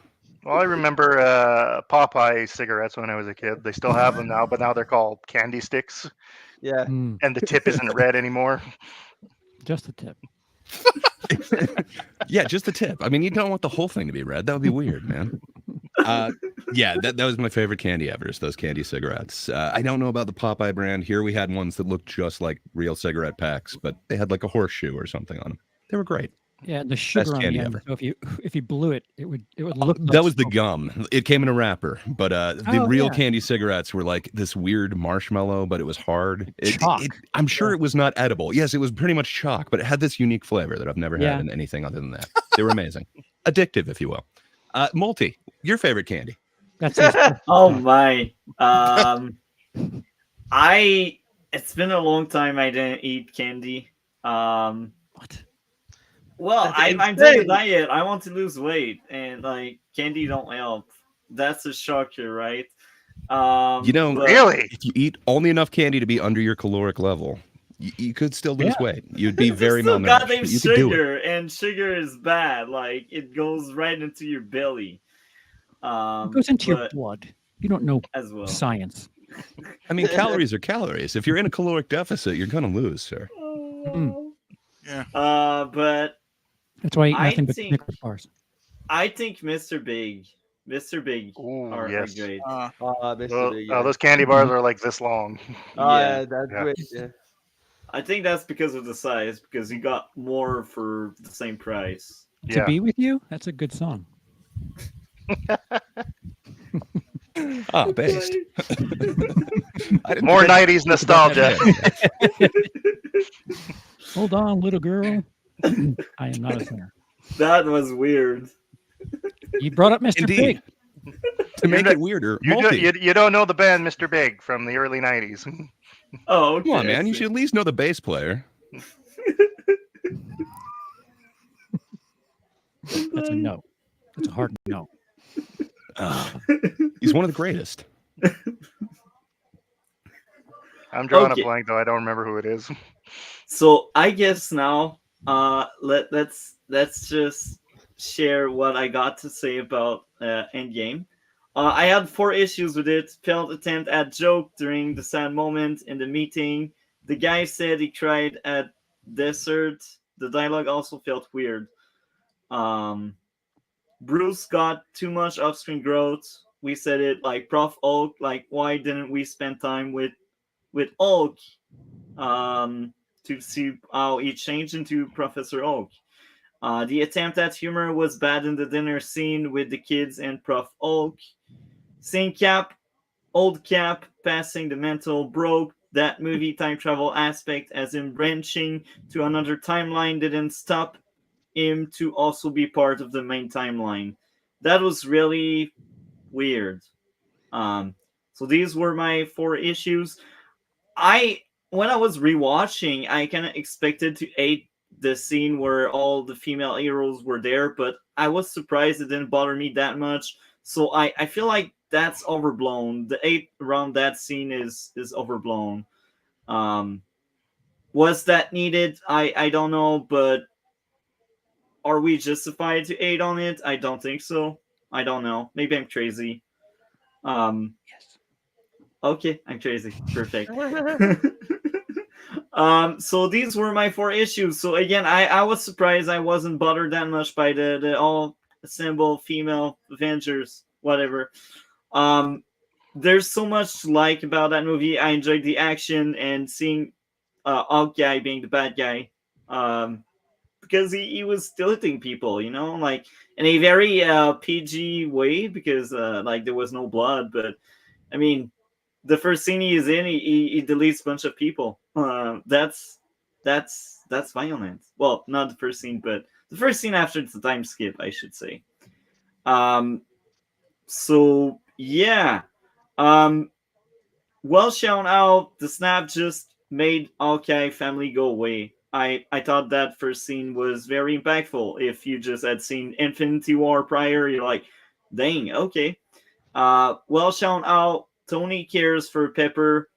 Well, I remember Popeye cigarettes when I was a kid. They still have them now, but now they're called candy sticks, Yeah. Mm, and the tip isn't red anymore. just a tip. Yeah, just the tip. I mean, you don't want the whole thing to be red. That would be weird, man. Yeah, that was my favorite candy ever, is those candy cigarettes. I don't know about the Popeye brand. Here we had ones that looked just like real cigarette packs, but they had like a horseshoe or something on them. They were great. Yeah, the sugar on the candy end. ever. So if you blew it, it would look. That like was the smoke. gum. It came in a wrapper, but the Oh, real yeah. candy cigarettes were like this weird marshmallow, but it was hard. Chalk. I'm sure it was not edible. Yes, it was pretty much chalk, but it had this unique flavor that I've never Yeah. had in anything other than that. They were amazing, addictive, if you will. Multi, your favorite candy? That's it. Oh my. It's been a long time I didn't eat candy. What? Well, That's I'm doing a insane. diet. I want to lose weight, and like candy don't help. That's a shocker, right? You know, but- Really? If you eat only enough candy to be under your caloric level, you could still lose weight. You'd be very It's still malnourished. goddamn but you could do it. sugar, and sugar is bad. Like it goes right into your belly. It goes into your but blood. You don't know as well. science. I mean, calories are calories. If you're in a caloric deficit, you're gonna lose, sir. Yeah. But That's why I eat I nothing but think- Snickers bars. I think Mr. Big Ooh, are yes. great. Mr. Big, yeah. Those candy bars are like this long. Yeah. That's Yeah. great. Yeah. I think that's because of the size, because you got more for the same price. To Yeah. be with you, that's a good song. Ah, based. I didn't More think I'd 90s think about that nostalgia. yet. Hold on, little girl. I am not a singer. That was weird. You brought up Mr. Indeed. Big. To make it weirder, multi. You don't know the band Mr. Big from the early 90s. Oh, okay. Come on, I man. You see. should at least know the bass player. That's a no. That's a hard no. He's one of the greatest. I'm drawing Okay. a blank though. I don't remember who it is. So I guess now, let's just share what I got to say about Endgame. I had 4 issues with it. Failed attempt at joke during the sad moment in the meeting. The guy said he cried at desert. The dialogue also felt weird. Bruce got too much off-screen growth. We said it, like Prof Oak. Like, why didn't we spend time with Oak to see how he changed into Professor Oak? The attempt at humor was bad in the dinner scene with the kids and Prof Oak. Seeing old Cap passing the mental broke. That movie time travel aspect as him branching to another timeline didn't stop him to also be part of the main timeline. That was really weird. So these were my 4 issues. When I was rewatching, I kind of expected to hate the scene where all the female heroes were there, but I was surprised it didn't bother me that much. So I feel like that's overblown. The hate around that scene is overblown. Was that needed? I don't know, but are we justified to hate on it? I don't think so. I don't know. Maybe I'm crazy. Yes. Okay, I'm crazy. Perfect. So these were my 4 issues. So again, I was surprised I wasn't bothered that much by the all assembled female Avengers, whatever. There's so much to like about that movie. I enjoyed the action and seeing Hawkeye being the bad guy. Because he was still hitting people, like in a very PG way, because like there was no blood. But I mean, the first scene he is in, he deletes a bunch of people. That's that's violent. Well, not the first scene, but the first scene after the time skip, I should say. So yeah. Um, well shown out. The snap just made Hawkeye family go away. I thought that first scene was very impactful. If you just had seen Infinity War prior, you're like, dang, okay. Well shown out. Tony cares for Pepper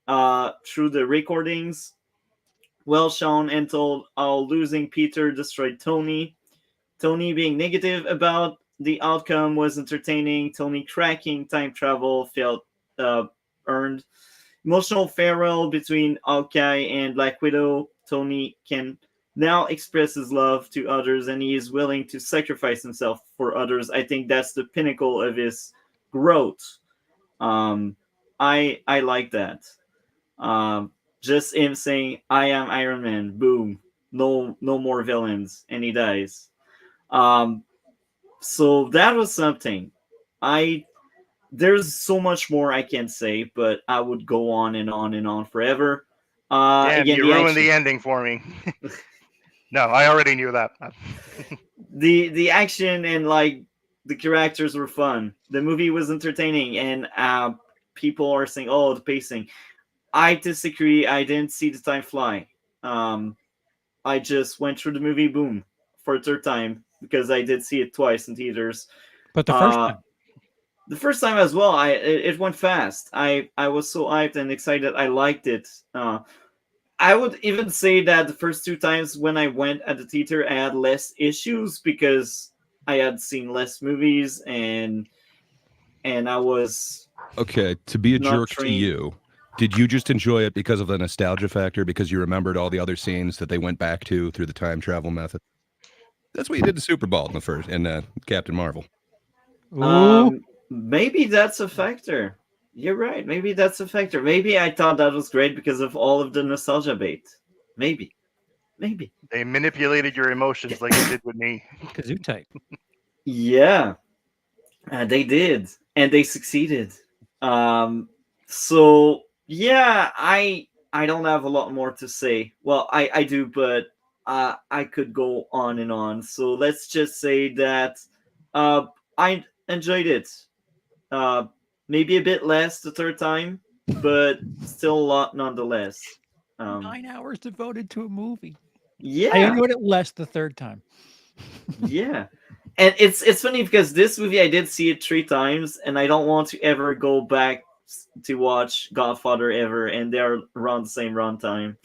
through the recordings. Well shown and told how losing Peter destroyed Tony. Tony being negative about the outcome was entertaining. Tony cracking time travel felt earned. Emotional farewell between Hawkeye and Black Widow. Tony can now express his love to others and he is willing to sacrifice himself for others. I think that's the pinnacle of his growth. I like that. Just him saying, "I am Iron Man." Boom. No more villains, and he dies. Um, so that was something. I There's so much more I can say, but I would go on and on and on forever. Damn, Again, you the ruined action, the ending for me. No, I already knew that. the action and like the characters were fun. The movie was entertaining, and people are saying, "Oh, the pacing." I disagree. I didn't see the time fly. Um, I just went through the movie, boom, for a third time because I did see it twice in theaters. But the first time, The first time as well, it went fast. I was so hyped and excited. I liked it. I would even say that the first two times when I went at the theater, I had less issues because I had seen less movies and I was Okay, to be a not jerk to trained. you, did you just enjoy it because of the nostalgia factor? Because you remembered all the other scenes that they went back to through the time travel method? That's what you did to SuperBald in the first in Captain Marvel. ooh, Maybe that's a factor. You're right. Maybe that's a factor. Maybe I thought that was great because of all of the nostalgia bait. Maybe. They manipulated your emotions like you did with me. kazoo type. Yeah, they did, and they succeeded. So yeah, I don't have a lot more to say. Well, I do, but I could go on and on. So let's just say that I enjoyed it. Uh, Maybe a bit less the third time, but still a lot nonetheless. 9 hours devoted to a movie. I Yeah, enjoyed it less the third time. yeah. And it's funny because this movie I did see it 3 times, and I don't want to ever go back to watch Godfather ever, and they're around the same runtime.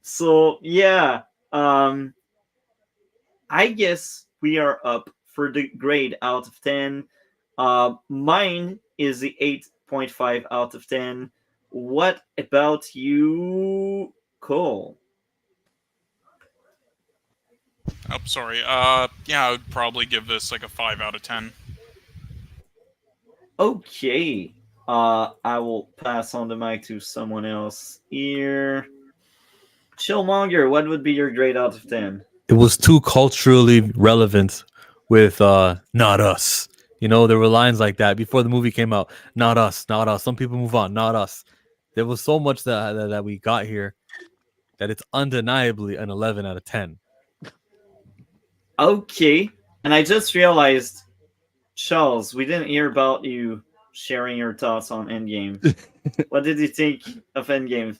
So yeah, I guess we are up for the grade out of 10. Mine is the 8.5 out of 10. What about you, Cole? Oh, sorry. Yeah, I would probably give this like a 5 out of 10. Okay. I will pass on the mic to someone else here. Chillmonger, what would be your grade out of 10? It was too culturally relevant with not us. You know, there were lines like that before the movie came out. Not us, not us. Some people move on, not us. There was so much that we got here that it's undeniably an 11 out of 10. Okay. And I just realized, Charles, we didn't hear about you sharing your thoughts on Endgame. What did you think of Endgame?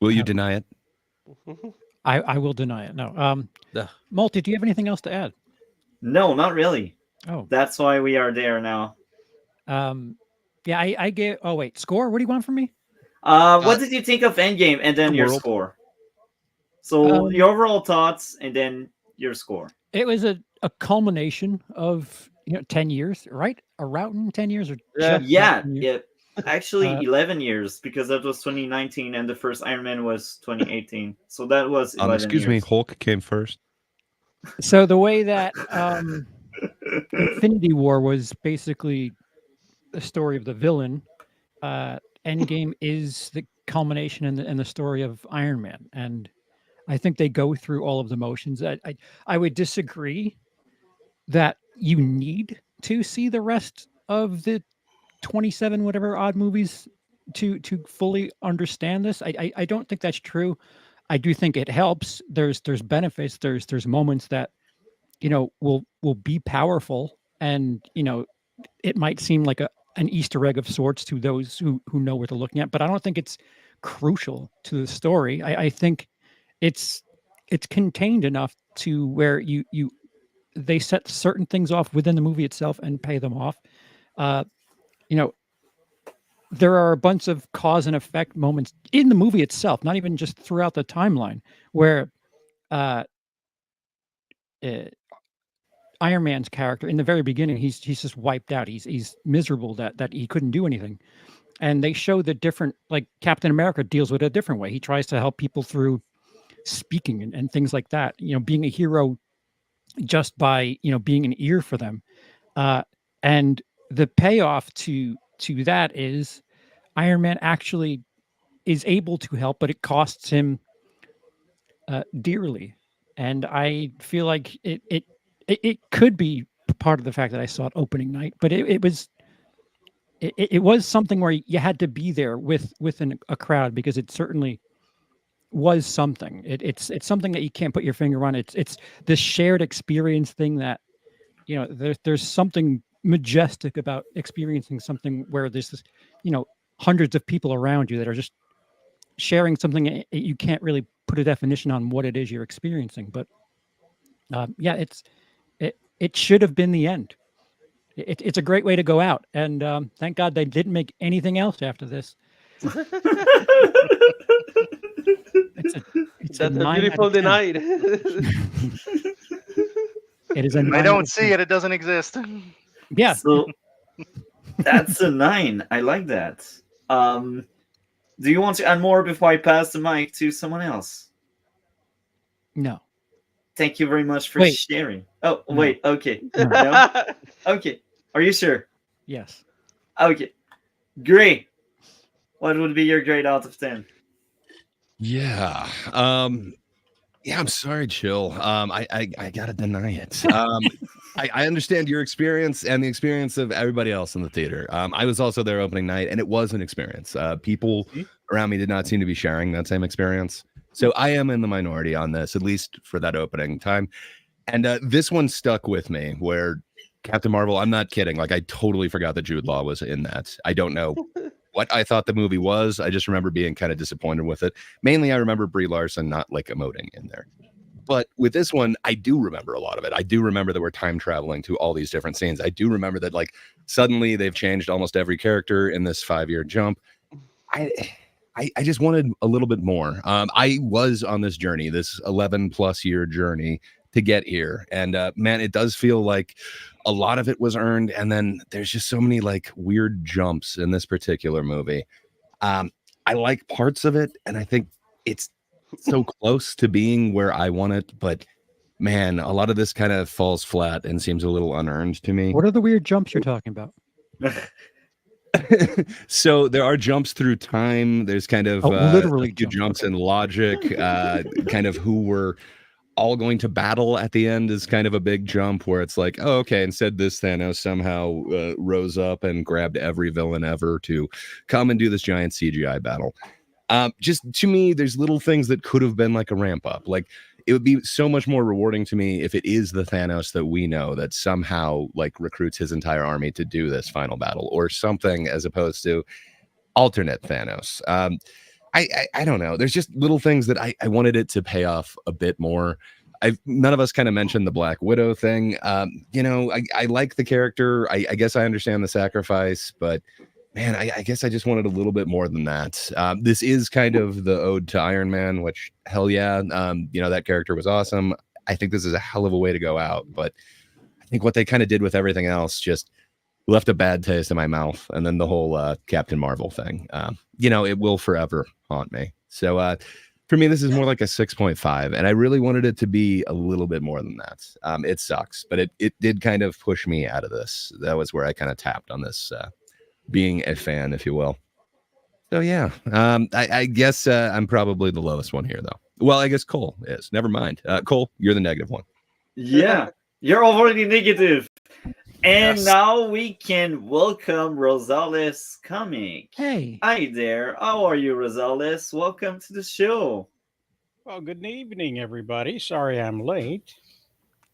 Will you deny it? I will deny it. No. Ugh. Multi, do you have anything else to add? No, not really. Oh, That's why we are there now. yeah, I gave. Oh wait, score. What do you want from me? What did you think of Endgame and then the your world. score? So your overall thoughts and then your score. It was a culmination of 10 years, right? Around 10 years or just Yeah, 10 years? yeah. Actually, Uh, 11 years because that was 2019 and the first Iron Man was 2018. So that was 11 Excuse me, years. Hulk came first. So the way that Infinity War was basically the story of the villain, Endgame is the culmination in the story of Iron Man, and I think they go through all of the motions. I would disagree that you need to see the rest of the 27 whatever odd movies to fully understand this. I don't think that's true. I do think it helps. There's benefits. There's moments that will be powerful, and it might seem like an Easter egg of sorts to those who know what they're looking at, but I don't think it's crucial to the story. I think it's contained enough to where they set certain things off within the movie itself and pay them off. You know, there are a bunch of cause and effect moments in the movie itself, not even just throughout the timeline, where uh, uh, Iron Man's character in the very beginning, he's just wiped out. He's miserable that he couldn't do anything, and they show the different, like Captain America deals with it a different way. He tries to help people through speaking and things like that. Being a hero just by being an ear for them, and the payoff to that is Iron Man actually is able to help, but it costs him dearly. And I feel like it could be part of the fact that I saw it opening night, but it was something where you had to be there within a crowd, because it certainly was something. It's something that you can't put your finger on. It's this shared experience thing that there's something majestic about experiencing something where there's this hundreds of people around you that are just sharing something. You can't really put a definition on what it is you're experiencing, but yeah, it should have been the end. It's a great way to go out, and thank God they didn't make anything else after this. It's That's a 9 out beautiful of 10. denied. It is a 9 I out don't of see 10. it. It doesn't exist. Yeah. So that's a 9. I like that. Do you want to add more before I pass the mic to someone else? No. Thank you very much for Wait. sharing. Oh, No. wait. Okay. No. No? Okay. Are you sure? Yes. Okay. Great. What would be your grade out of 10? Yeah. Yeah, I'm sorry, Chill. I gotta deny it. I understand your experience and the experience of everybody else in the theater. I was also there opening night, and it was an experience. People around me did not seem to be sharing that same experience. So I am in the minority on this, at least for that opening time. And this one stuck with me, where Captain Marvel, I'm not kidding. Like, I totally forgot that Jude Law was in that. I don't know what I thought the movie was. I just remember being kind of disappointed with it. Mainly, I remember Brie Larson not like emoting in there. But with this one, I do remember a lot of it. I do remember that we're time traveling to all these different scenes. I do remember that, like, suddenly they've changed almost every character in this 5-year jump. I just wanted a little bit more. I was on this journey, this 11 plus year journey to get here. And man, it does feel like a lot of it was earned. And then there's just so many like weird jumps in this particular movie. I like parts of it, and I think it's so close to being where I want it. But man, a lot of this kind of falls flat and seems a little unearned to me. What are the weird jumps you're talking about? So there are jumps through time. There's kind of literally a few jumps in logic, kind of who we're all going to battle at the end is kind of a big jump, where it's like, oh, okay, instead this Thanos somehow rose up and grabbed every villain ever to come and do this giant CGI battle. Just to me, there's little things that could have been like a ramp up. Like, it would be so much more rewarding to me if it is the Thanos that we know that somehow like recruits his entire army to do this final battle or something, as opposed to alternate Thanos. I don't know. There's just little things that I wanted it to pay off a bit more. None of us kind of mentioned the Black Widow thing. I like the character. I guess I understand the sacrifice, but man, I guess I just wanted a little bit more than that. This is kind of the ode to Iron Man, which, hell yeah, that character was awesome. I think this is a hell of a way to go out, but I think what they kind of did with everything else just left a bad taste in my mouth. And then the whole Captain Marvel thing, it will forever haunt me. So for me, this is more like a 6.5, and I really wanted it to be a little bit more than that. It sucks, but it did kind of push me out of this. That was where I kind of tapped on this being a fan, if you will. So yeah, I guess I'm probably the lowest one here, though. Well, I guess Cole is. Never mind. Cole, you're the negative one. Yeah, you're already negative. And Yes. now we can welcome Rosales comic. Hey. Hi there. How are you, Rosales? Welcome to the show. Well, good evening, everybody. Sorry I'm late.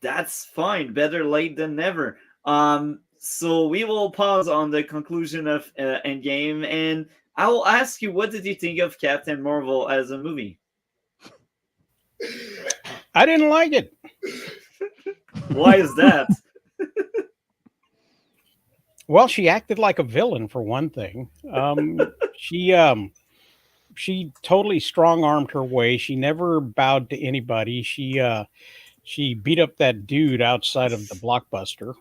That's fine. Better late than never. So we will pause on the conclusion of Endgame, and I will ask you, what did you think of Captain Marvel as a movie? I didn't like it. Why is that? Well, she acted like a villain for one thing. She totally strong-armed her way. She never bowed to anybody. She beat up that dude outside of the Blockbuster.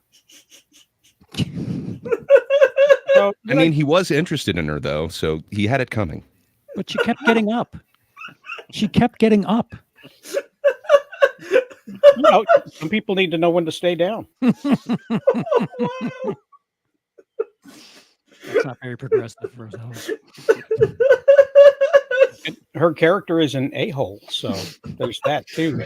So, I mean, he was interested in her though, so he had it coming. But she kept getting up. She kept getting up. some people need to know when to stay down. That's not very progressive, Rosale. Her character is an a-hole, so there's that too.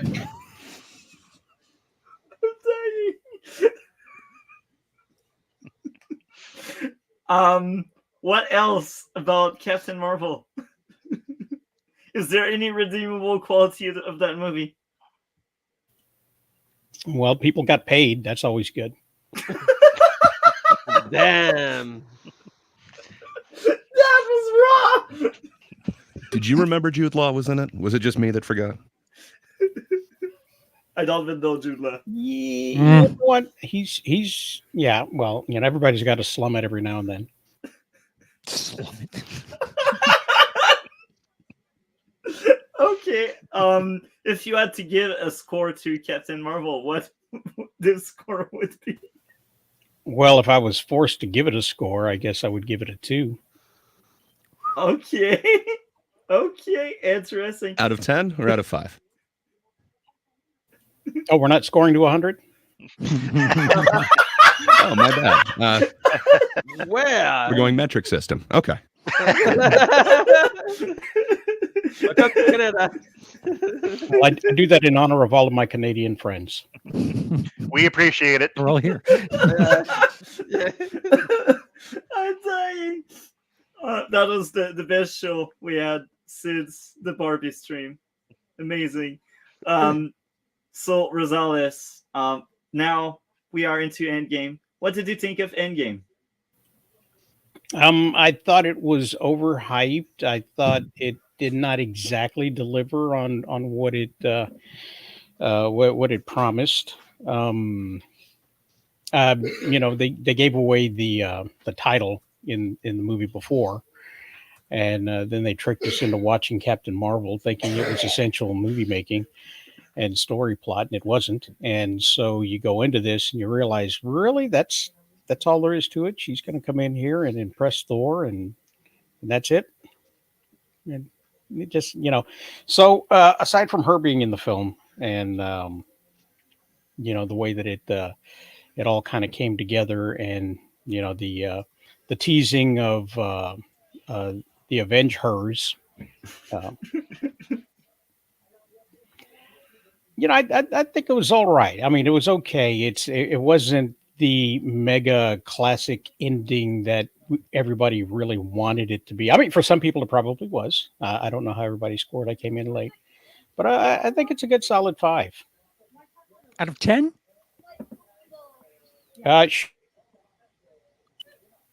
What else about Captain Marvel? Is there any redeemable quality of that movie? Well, people got paid. That's always good. Damn. That was wrong. Did you remember Jude Law was in it? Was it just me that forgot? I don't even know Jude Law. Yeah, you know what? He's yeah. Well, everybody's got to slum it every now and then. Okay. If you had to give a score to Captain Marvel, what this score would be? Well, if I was forced to give it a score, I guess I would give it a 2. Okay. Okay. Interesting. Out of 10 or out of 5? Oh, we're not scoring to 100? Oh, my bad. Where? We're going metric system. Okay. Welcome to Canada. Well, I do that in honor of all of my Canadian friends. We appreciate it. We're all here. Yeah. I'm dying. That was the best show we had since the Barbie stream. Amazing. So Rosales, now we are into Endgame. What did you think of Endgame? I thought it was overhyped. I thought it did not exactly deliver on what it what it promised. They gave away the title in the movie before, and then they tricked us into watching Captain Marvel, thinking it was essential movie making and story plot, and it wasn't. And so you go into this and you realize, really, that's all there is to it. She's going to come in here and impress Thor, and that's it. And it just, So aside from her being in the film, and the way that it all kind of came together, and the teasing of the Avengers. I think it was all right. I mean, it was okay. It wasn't the mega classic ending that everybody really wanted it to be. I mean, for some people, it probably was. I don't know how everybody scored. I came in late, but I think it's a good solid 5 out of 10.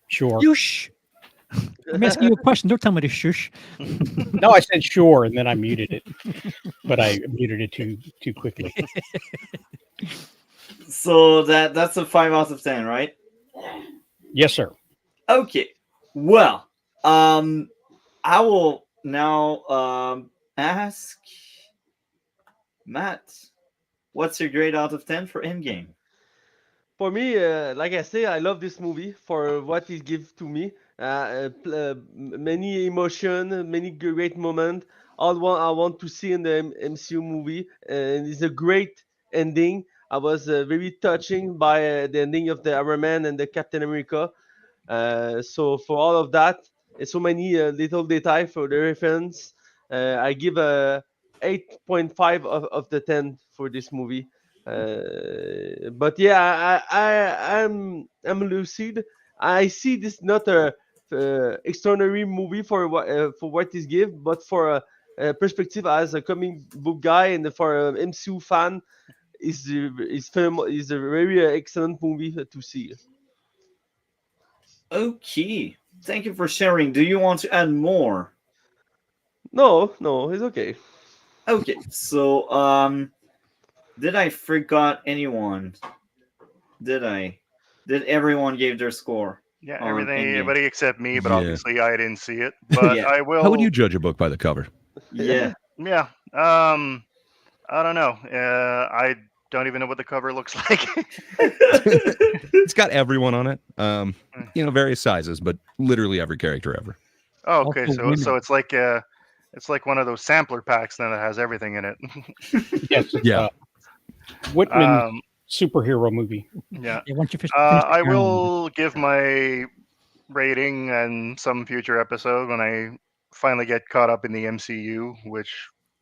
Sure. Shush. I'm asking you a question. Don't tell me to shush. No, I said sure, and then I muted it, but I muted it too quickly. So that's a 5 out of 10, right? Yes, sir. Okay. Well, I will now ask Matt, what's your grade out of 10 for Endgame? For me, like I say, I love this movie for what it gives to me. Many emotion, many great moment. All what I want to see in the MCU movie, and it's a great ending. I was very touching by the ending of the Iron Man and the Captain America. So for all of that, and so many little details for the reference, I give a 8.5 of the 10 for this movie. But yeah, I'm lucid. I see this not a extraordinary movie for what is give, but for a perspective as a comic book guy and for an MCU fan, is a very excellent movie to see. Okay. Thank you for sharing. Do you want to add more? No, it's okay. Okay. So did I forgot anyone? Did I? Did everyone give their score Yeah, on Endgame? everybody except me, but Yeah. obviously I didn't see it. But Yeah. I will. How would you judge a book by the cover? Yeah. Yeah. I don't know. I don't even know what the cover looks like. It's got everyone on it. Various sizes, but literally every character ever. Oh, okay, Also so women. it's like one of those sampler packs then that has everything in it. Yes, it's Yeah. Whitman's Um, superhero movie. yeah. Yeah, once you finish the I journal, will give my rating and some future episode when I finally get caught up in the MCU, which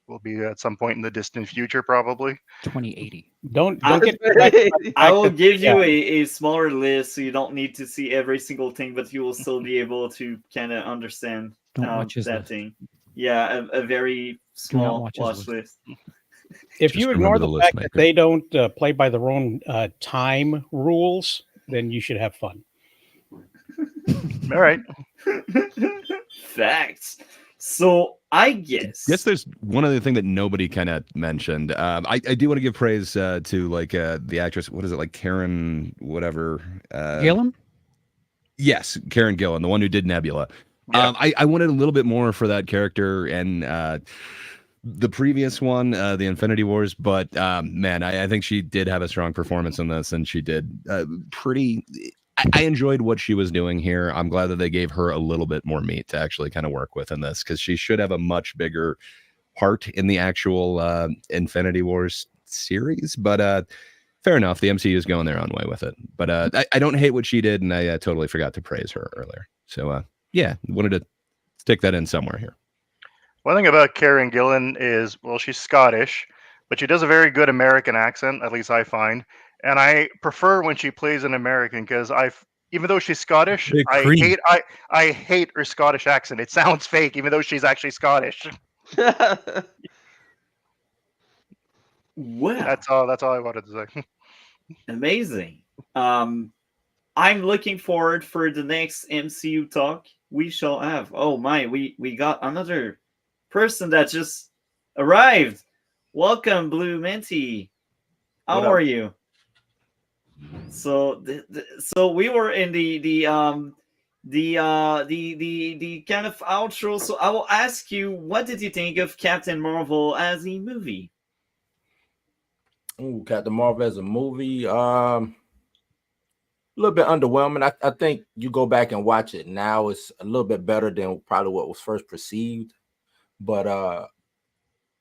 will be at some point in the distant future, probably. 2080. Don't I- get distracted by the I fact will that give the, you a smaller list so you don't need to see every single thing, but you will still be able to kind of understand Don't watch his that list. thing. Yeah, a very Do not small watch his watch list. list. if Just you remember ignore the the list fact that maker. they don't play by their own time rules, then you should have fun. All right. Facts. So I guess. Yes, there's one other thing that nobody kind of mentioned. I do want to give praise to the actress. What is it, like Karen whatever? Gillum? Yes, Karen Gillan, the one who did Nebula. Yeah. I wanted a little bit more for that character and the previous one, the Infinity Wars, but man, I think she did have a strong performance in this, and she did pretty. I enjoyed what she was doing here. I'm glad that they gave her a little bit more meat to actually kind of work with in this, because she should have a much bigger part in the actual Infinity Wars series. But fair enough, the MCU is going their own way with it. But I don't hate what she did, and I totally forgot to praise her earlier. So yeah, wanted to stick that in somewhere here. One thing about Karen Gillan is, well, she's Scottish, but she does a very good American accent, at least I find. And I prefer when she plays an American because even though she's Scottish, Big I cream. hate her Scottish accent. It sounds fake, even though she's actually Scottish. Wow, That's all I wanted to say. amazing. I'm looking forward for the next MCU talk we shall have. Oh my, we got another person that just arrived. Welcome, Blue Minty. How What up? are you? So so we were in the kind of outro. So I will ask you, what did you think of Captain Marvel as a movie? Ooh, Captain Marvel as a movie. A little bit underwhelming. I think you go back and watch it now, it's a little bit better than probably what was first perceived, but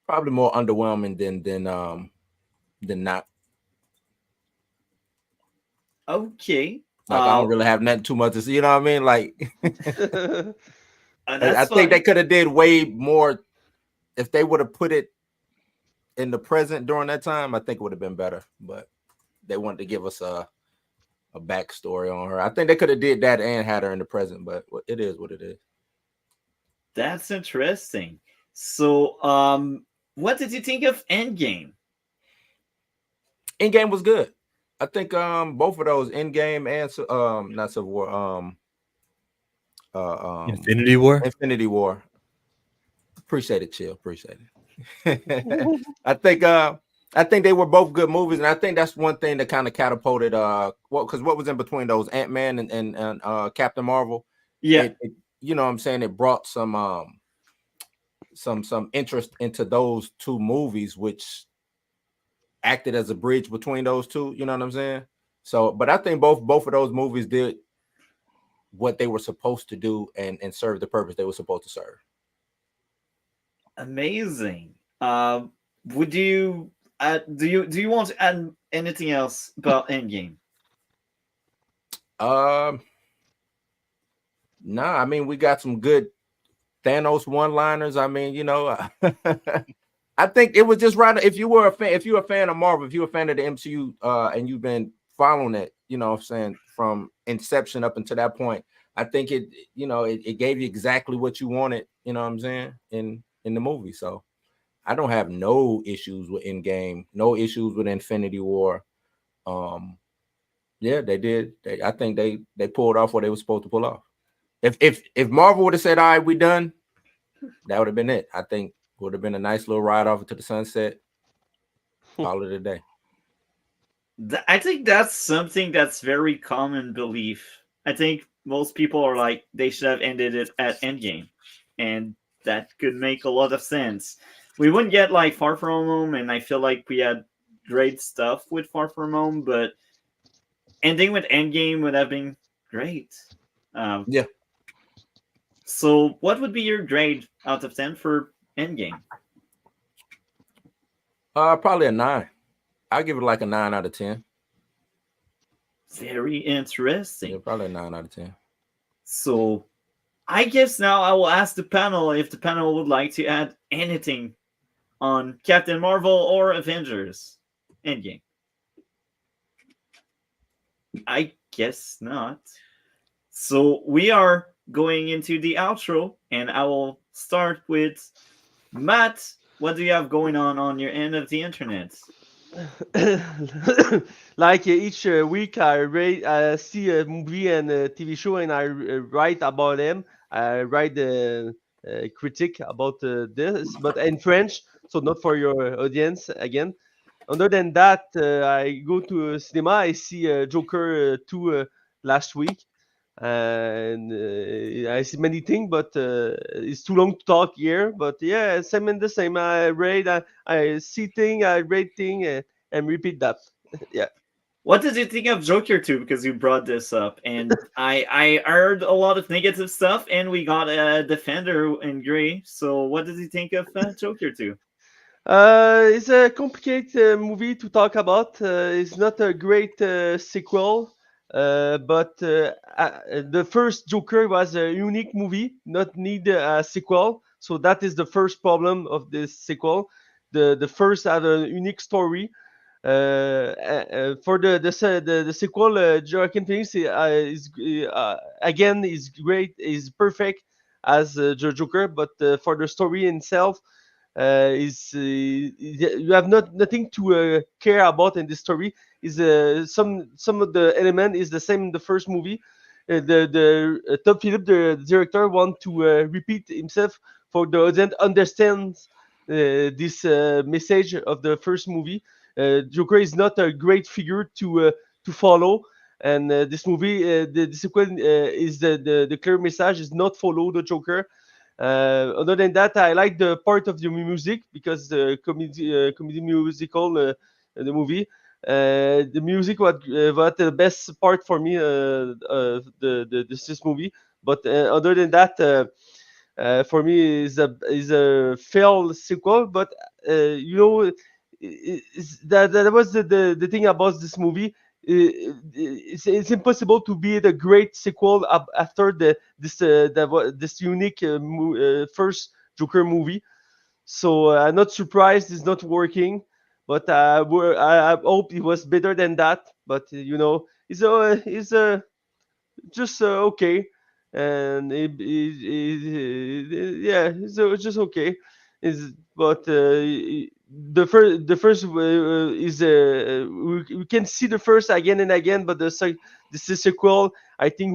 probably more underwhelming than not. Okay. Like I don't really have nothing too much to see. You know what I mean? Like I That's think they fine. could have did way more if they would have put it in the present during that time. I think it would have been better, but they wanted to give us a backstory on her. I think they could have did that and had her in the present, but it is what it is. That's interesting. So, what did you think of Endgame? Endgame was good. I think both of those, Endgame and not Civil War, Infinity War. Infinity War. Appreciate it, Chill. Appreciate it. I think they were both good movies, and I think that's one thing that kind of catapulted because what was in between those, Ant-Man and Captain Marvel. Yeah, You know what I'm saying, it brought some interest into those two movies, which acted as a bridge between those two. You know what I'm saying? So, but I think both of those movies did what they were supposed to do and serve the purpose they were supposed to serve. amazing. Would you do you want to add anything else about Endgame? No, I mean, we got some good Thanos one-liners. I mean, you know, I think it was just right. If you were a fan of Marvel, if you're a fan of the MCU, and you've been following it, you know what I'm saying, from inception up until that point, I think it gave you exactly what you wanted, you know what I'm saying, in the movie. So I don't have no issues with Endgame, no issues with Infinity War. Yeah, they did. I think they pulled off what they were supposed to pull off. If Marvel would have said, "All right, we done," that would have been it. I think it would have been a nice little ride off into the sunset. Call it a day. I think that's something that's very common belief. I think most people are like, they should have ended it at Endgame, and that could make a lot of sense. We wouldn't get like Far From Home, and I feel like we had great stuff with Far From Home, but ending with Endgame would have been great. Yeah. So, what would be your grade out of 10 for Endgame? Probably a 9. I'll give it like a 9 out of 10. Very interesting. Yeah, probably a 9 out of 10. So, I guess now I will ask the panel if the panel would like to add anything on Captain Marvel or Avengers Endgame. I guess not. So, we are going into the outro, and I will start with Matt. What do you have going on your end of the internet? Like each week, I see a movie and a TV show, and I write about them. I write the critique about this, but in French, so not for your audience again. Other than that, I go to cinema. I see Joker 2 last week, and I see many things, but it's too long to talk here. But yeah, same and the same. I read, I see thing, I read thing, and repeat that. Yeah. What did you think of Joker 2? Because you brought this up, and I heard a lot of negative stuff, and we got a Defender in gray. So, what did you think of Joker 2? It's a complicated movie to talk about. It's not a great sequel, but the first Joker was a unique movie, not need a sequel. So that is the first problem of this sequel. The first had a unique story. For the sequel, Joaquin Phoenix is again is great, is perfect as Joker, but for the story itself, you have nothing to care about in this story. Is some of the element is the same in the first movie. The Todd Phillips, the director, want to repeat himself for the audience understands this message of the first movie. Joker is not a great figure to follow, and this movie, the sequel is the clear message is not follow the Joker. Other than that, I like the part of the music because the comedy musical, the movie. The music was the best part for me. This movie, but other than that. For me is a failed sequel, but that was the thing about this movie. It's impossible to be the great sequel after this unique first Joker movie. So I'm not surprised it's not working, but I hope it was better than that. But it's just okay, and yeah, so it's just okay. Is but the first is we can see the first again and again, but this is sequel. I think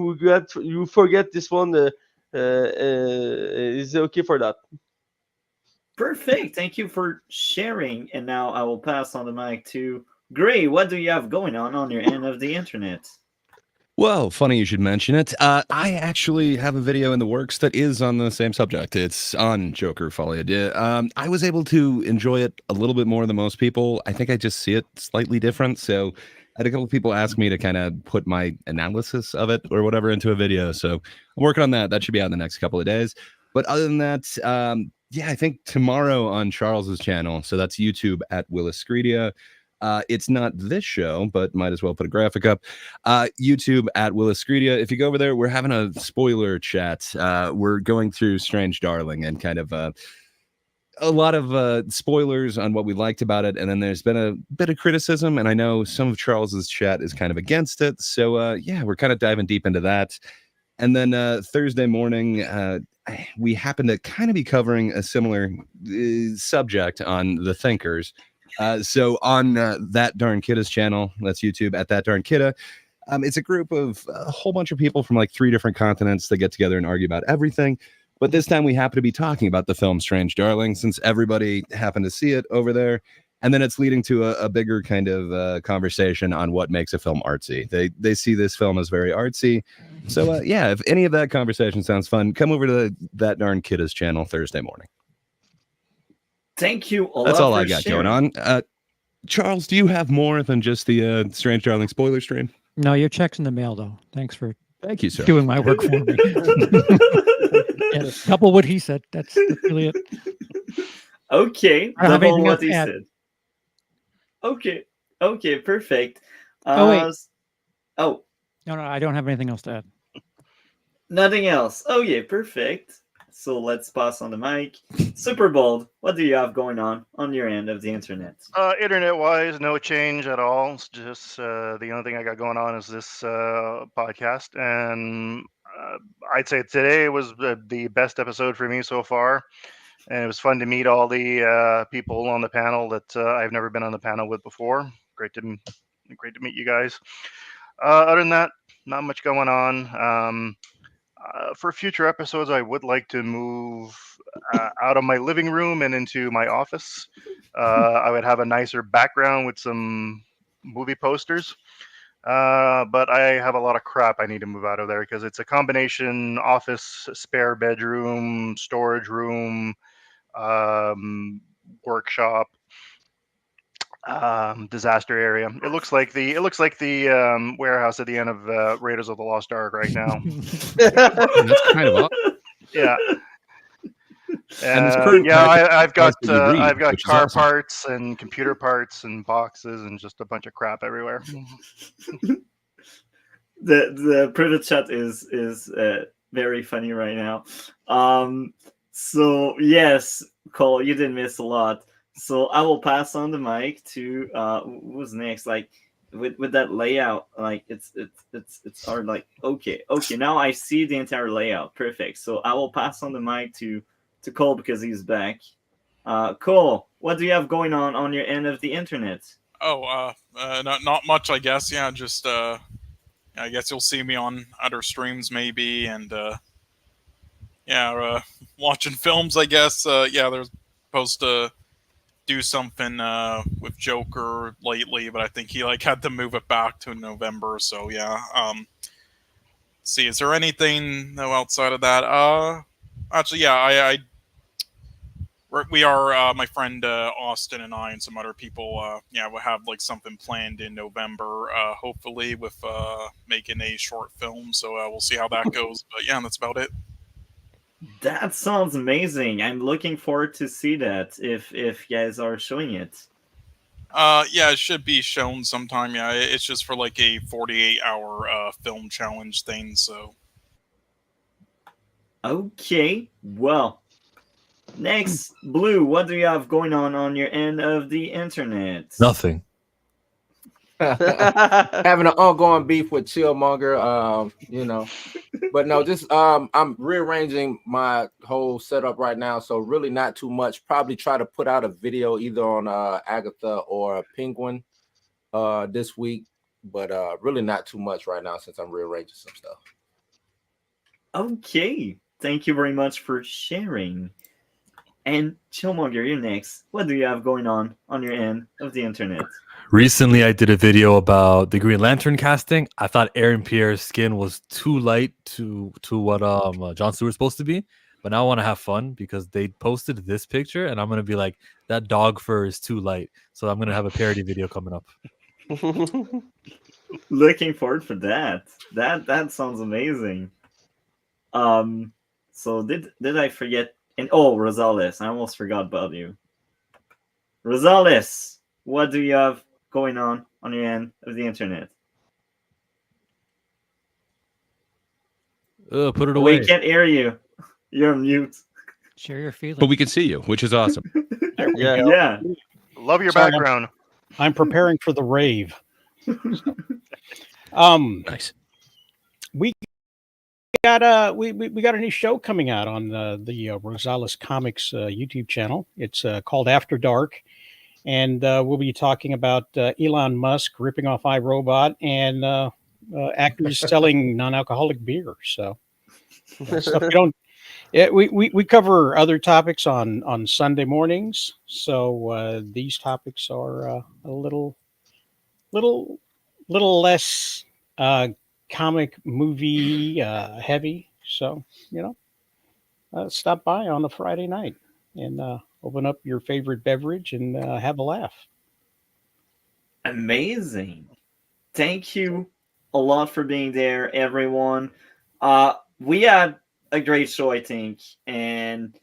you forget this one. Is okay for that. Perfect. Thank you for sharing. And now I will pass on the mic to Gray. What do you have going on your end of the internet? Well, funny you should mention it. I actually have a video in the works that is on the same subject. It's on Joker Folie. I was able to enjoy it a little bit more than most people. I think I just see it slightly different. So I had a couple of people ask me to kind of put my analysis of it or whatever into a video. So I'm working on that. That should be out in the next couple of days. But other than that, yeah, I think tomorrow on Charles's channel. So that's YouTube at Willis Scredia. It's not this show, but might as well put a graphic up. YouTube at Willis Scredia. If you go over there, we're having a spoiler chat. We're going through Strange Darling and kind of a lot of spoilers on what we liked about it, and then there's been a bit of criticism, and I know some of Charles's chat is kind of against it. So yeah, we're kind of diving deep into that. And then Thursday morning, we happen to kind of be covering a similar subject on The Thinkers. So on That Darn Kidda's channel, that's YouTube at That Darn Kidda, it's a group of a whole bunch of people from like 3 different continents that get together and argue about everything. But this time we happen to be talking about the film Strange Darling, since everybody happened to see it over there. And then it's leading to a bigger kind of conversation on what makes a film artsy. They see this film as very artsy. So yeah, if any of that conversation sounds fun, come over to That Darn Kidda's channel Thursday morning. Thank you. That's all I got going on. Charles, do you have more than just the Strange Darling spoiler stream? No, your check's in the mail, though. Thanks for Thank you, sir. doing my work for me. Yeah, couple what he said. That's really it. Okay, I don't have double anything what else to he add. said. Okay, perfect. Oh, wait. Oh, No, I don't have anything else to add. nothing else. Oh yeah, perfect. So let's pass on the mic. SuperBald, what do you have going on your end of the internet? Internet-wise, no change at all. It's just the only thing I got going on is this podcast, and I'd say today was the best episode for me so far. And it was fun to meet all the people on the panel that I've never been on the panel with before. Great to meet you guys. Other than that, not much going on. For future episodes, I would like to move out of my living room and into my office. I would have a nicer background with some movie posters. But I have a lot of crap I need to move out of there because it's a combination office, spare bedroom, storage room, workshop, disaster area. It looks like the warehouse at the end of Raiders of the Lost Ark right now. That's kind of awesome. Yeah. And this current I've got which is car awesome. parts and computer parts and boxes and just a bunch of crap everywhere. The private chat is very funny right now. So yes, Cole, you did miss a lot. So I will pass on the mic to who's next. Like with that layout, like it's hard. Like okay, now I see the entire layout. Perfect. So I will pass on the mic to Cole because he's back. Cole, what do you have going on your end of the internet? Not much, I guess. Yeah, just I guess you'll see me on other streams maybe, and watching films, I guess. They're supposed to do something with Joker lately, but I think he had to move it back to November. So yeah. See, is there anything outside of that? Actually, yeah, we are my friend Austin and I and some other people. We'll have something planned in November, hopefully with making a short film. So we'll see how that goes. But yeah, that's about it. That sounds amazing. I'm looking forward to see that if you guys are showing it. It should be shown sometime. Yeah, it's just for a 48-hour film challenge thing. So okay, well, next, Blue, what do you have going on your end of the internet? Nothing. Having an ongoing beef with Chillmonger, but no, just I'm rearranging my whole setup right now, so really not too much. Probably try to put out a video either on Agatha or Penguin this week, but really not too much right now since I'm rearranging some stuff. Okay, thank you very much for sharing. And Chillmonger, you're next. What do you have going on your end of the internet? Recently, I did a video about the Green Lantern casting. I thought Aaron Pierre's skin was too light to what Jon Stewart's supposed to be. But now I want to have fun because they posted this picture, and I'm gonna be like, that dog fur is too light. So I'm gonna have a parody video coming up. Looking forward for that. That sounds amazing. So did I forget? And Rosales, I almost forgot about you. Rosales, what do you have going on your end of the internet? Put it away. We can't hear you. You're on mute. Share your feelings. but we can see you, which is awesome. There we Yeah. go. Yeah. Love your Sorry, background. I'm preparing for the rave. Nice. We got we got a new show coming out on the Rosale Comics YouTube channel. It's called After Dark, and we'll be talking about Elon Musk ripping off iRobot and actors selling non-alcoholic beer. So stuff we don't. Yeah, we cover other topics on Sunday mornings. So these topics are a little less comic movie heavy. So stop by on a Friday night and open up your favorite beverage and have a laugh. Amazing. Thank you a lot for being there, everyone. We had a great show, I think, and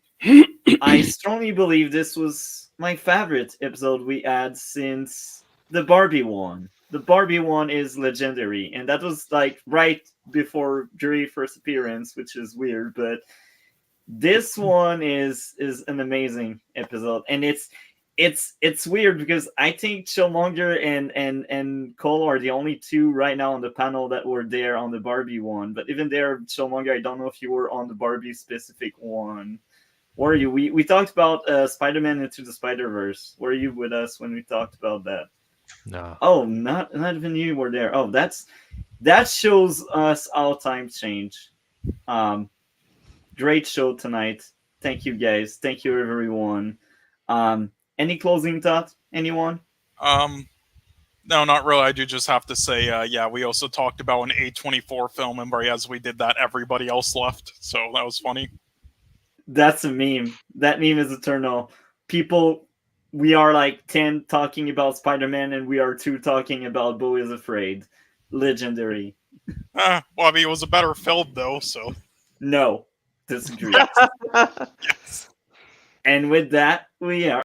I strongly believe this was my favorite episode we had since the Barbie one. The Barbie one is legendary, and that was like right before Jury's first appearance, which is weird, but this one is an amazing episode, and it's weird because I think Chillmonger and Cole are the only two right now on the panel that were there on the Barbie one. But even there, Chillmonger, I don't know if you were on the Barbie specific one. Were you? We talked about Spider-Man Into the Spider-Verse. Were you with us when we talked about that? No. Oh, not even you were there. Oh, that shows us how times change. Great show tonight. Thank you guys. Thank you everyone. Any closing thoughts? Anyone? No, not really. I do just have to say, yeah, we also talked about an A24 film, and as we did that, everybody else left. So that was funny. That's a meme. That meme is eternal. People, we are like 10 talking about Spider-Man, and we are 2 talking about Bo is Afraid. Legendary. Well, I mean, it was a better film, though, so. No. Disagree. Yes. And with that, we are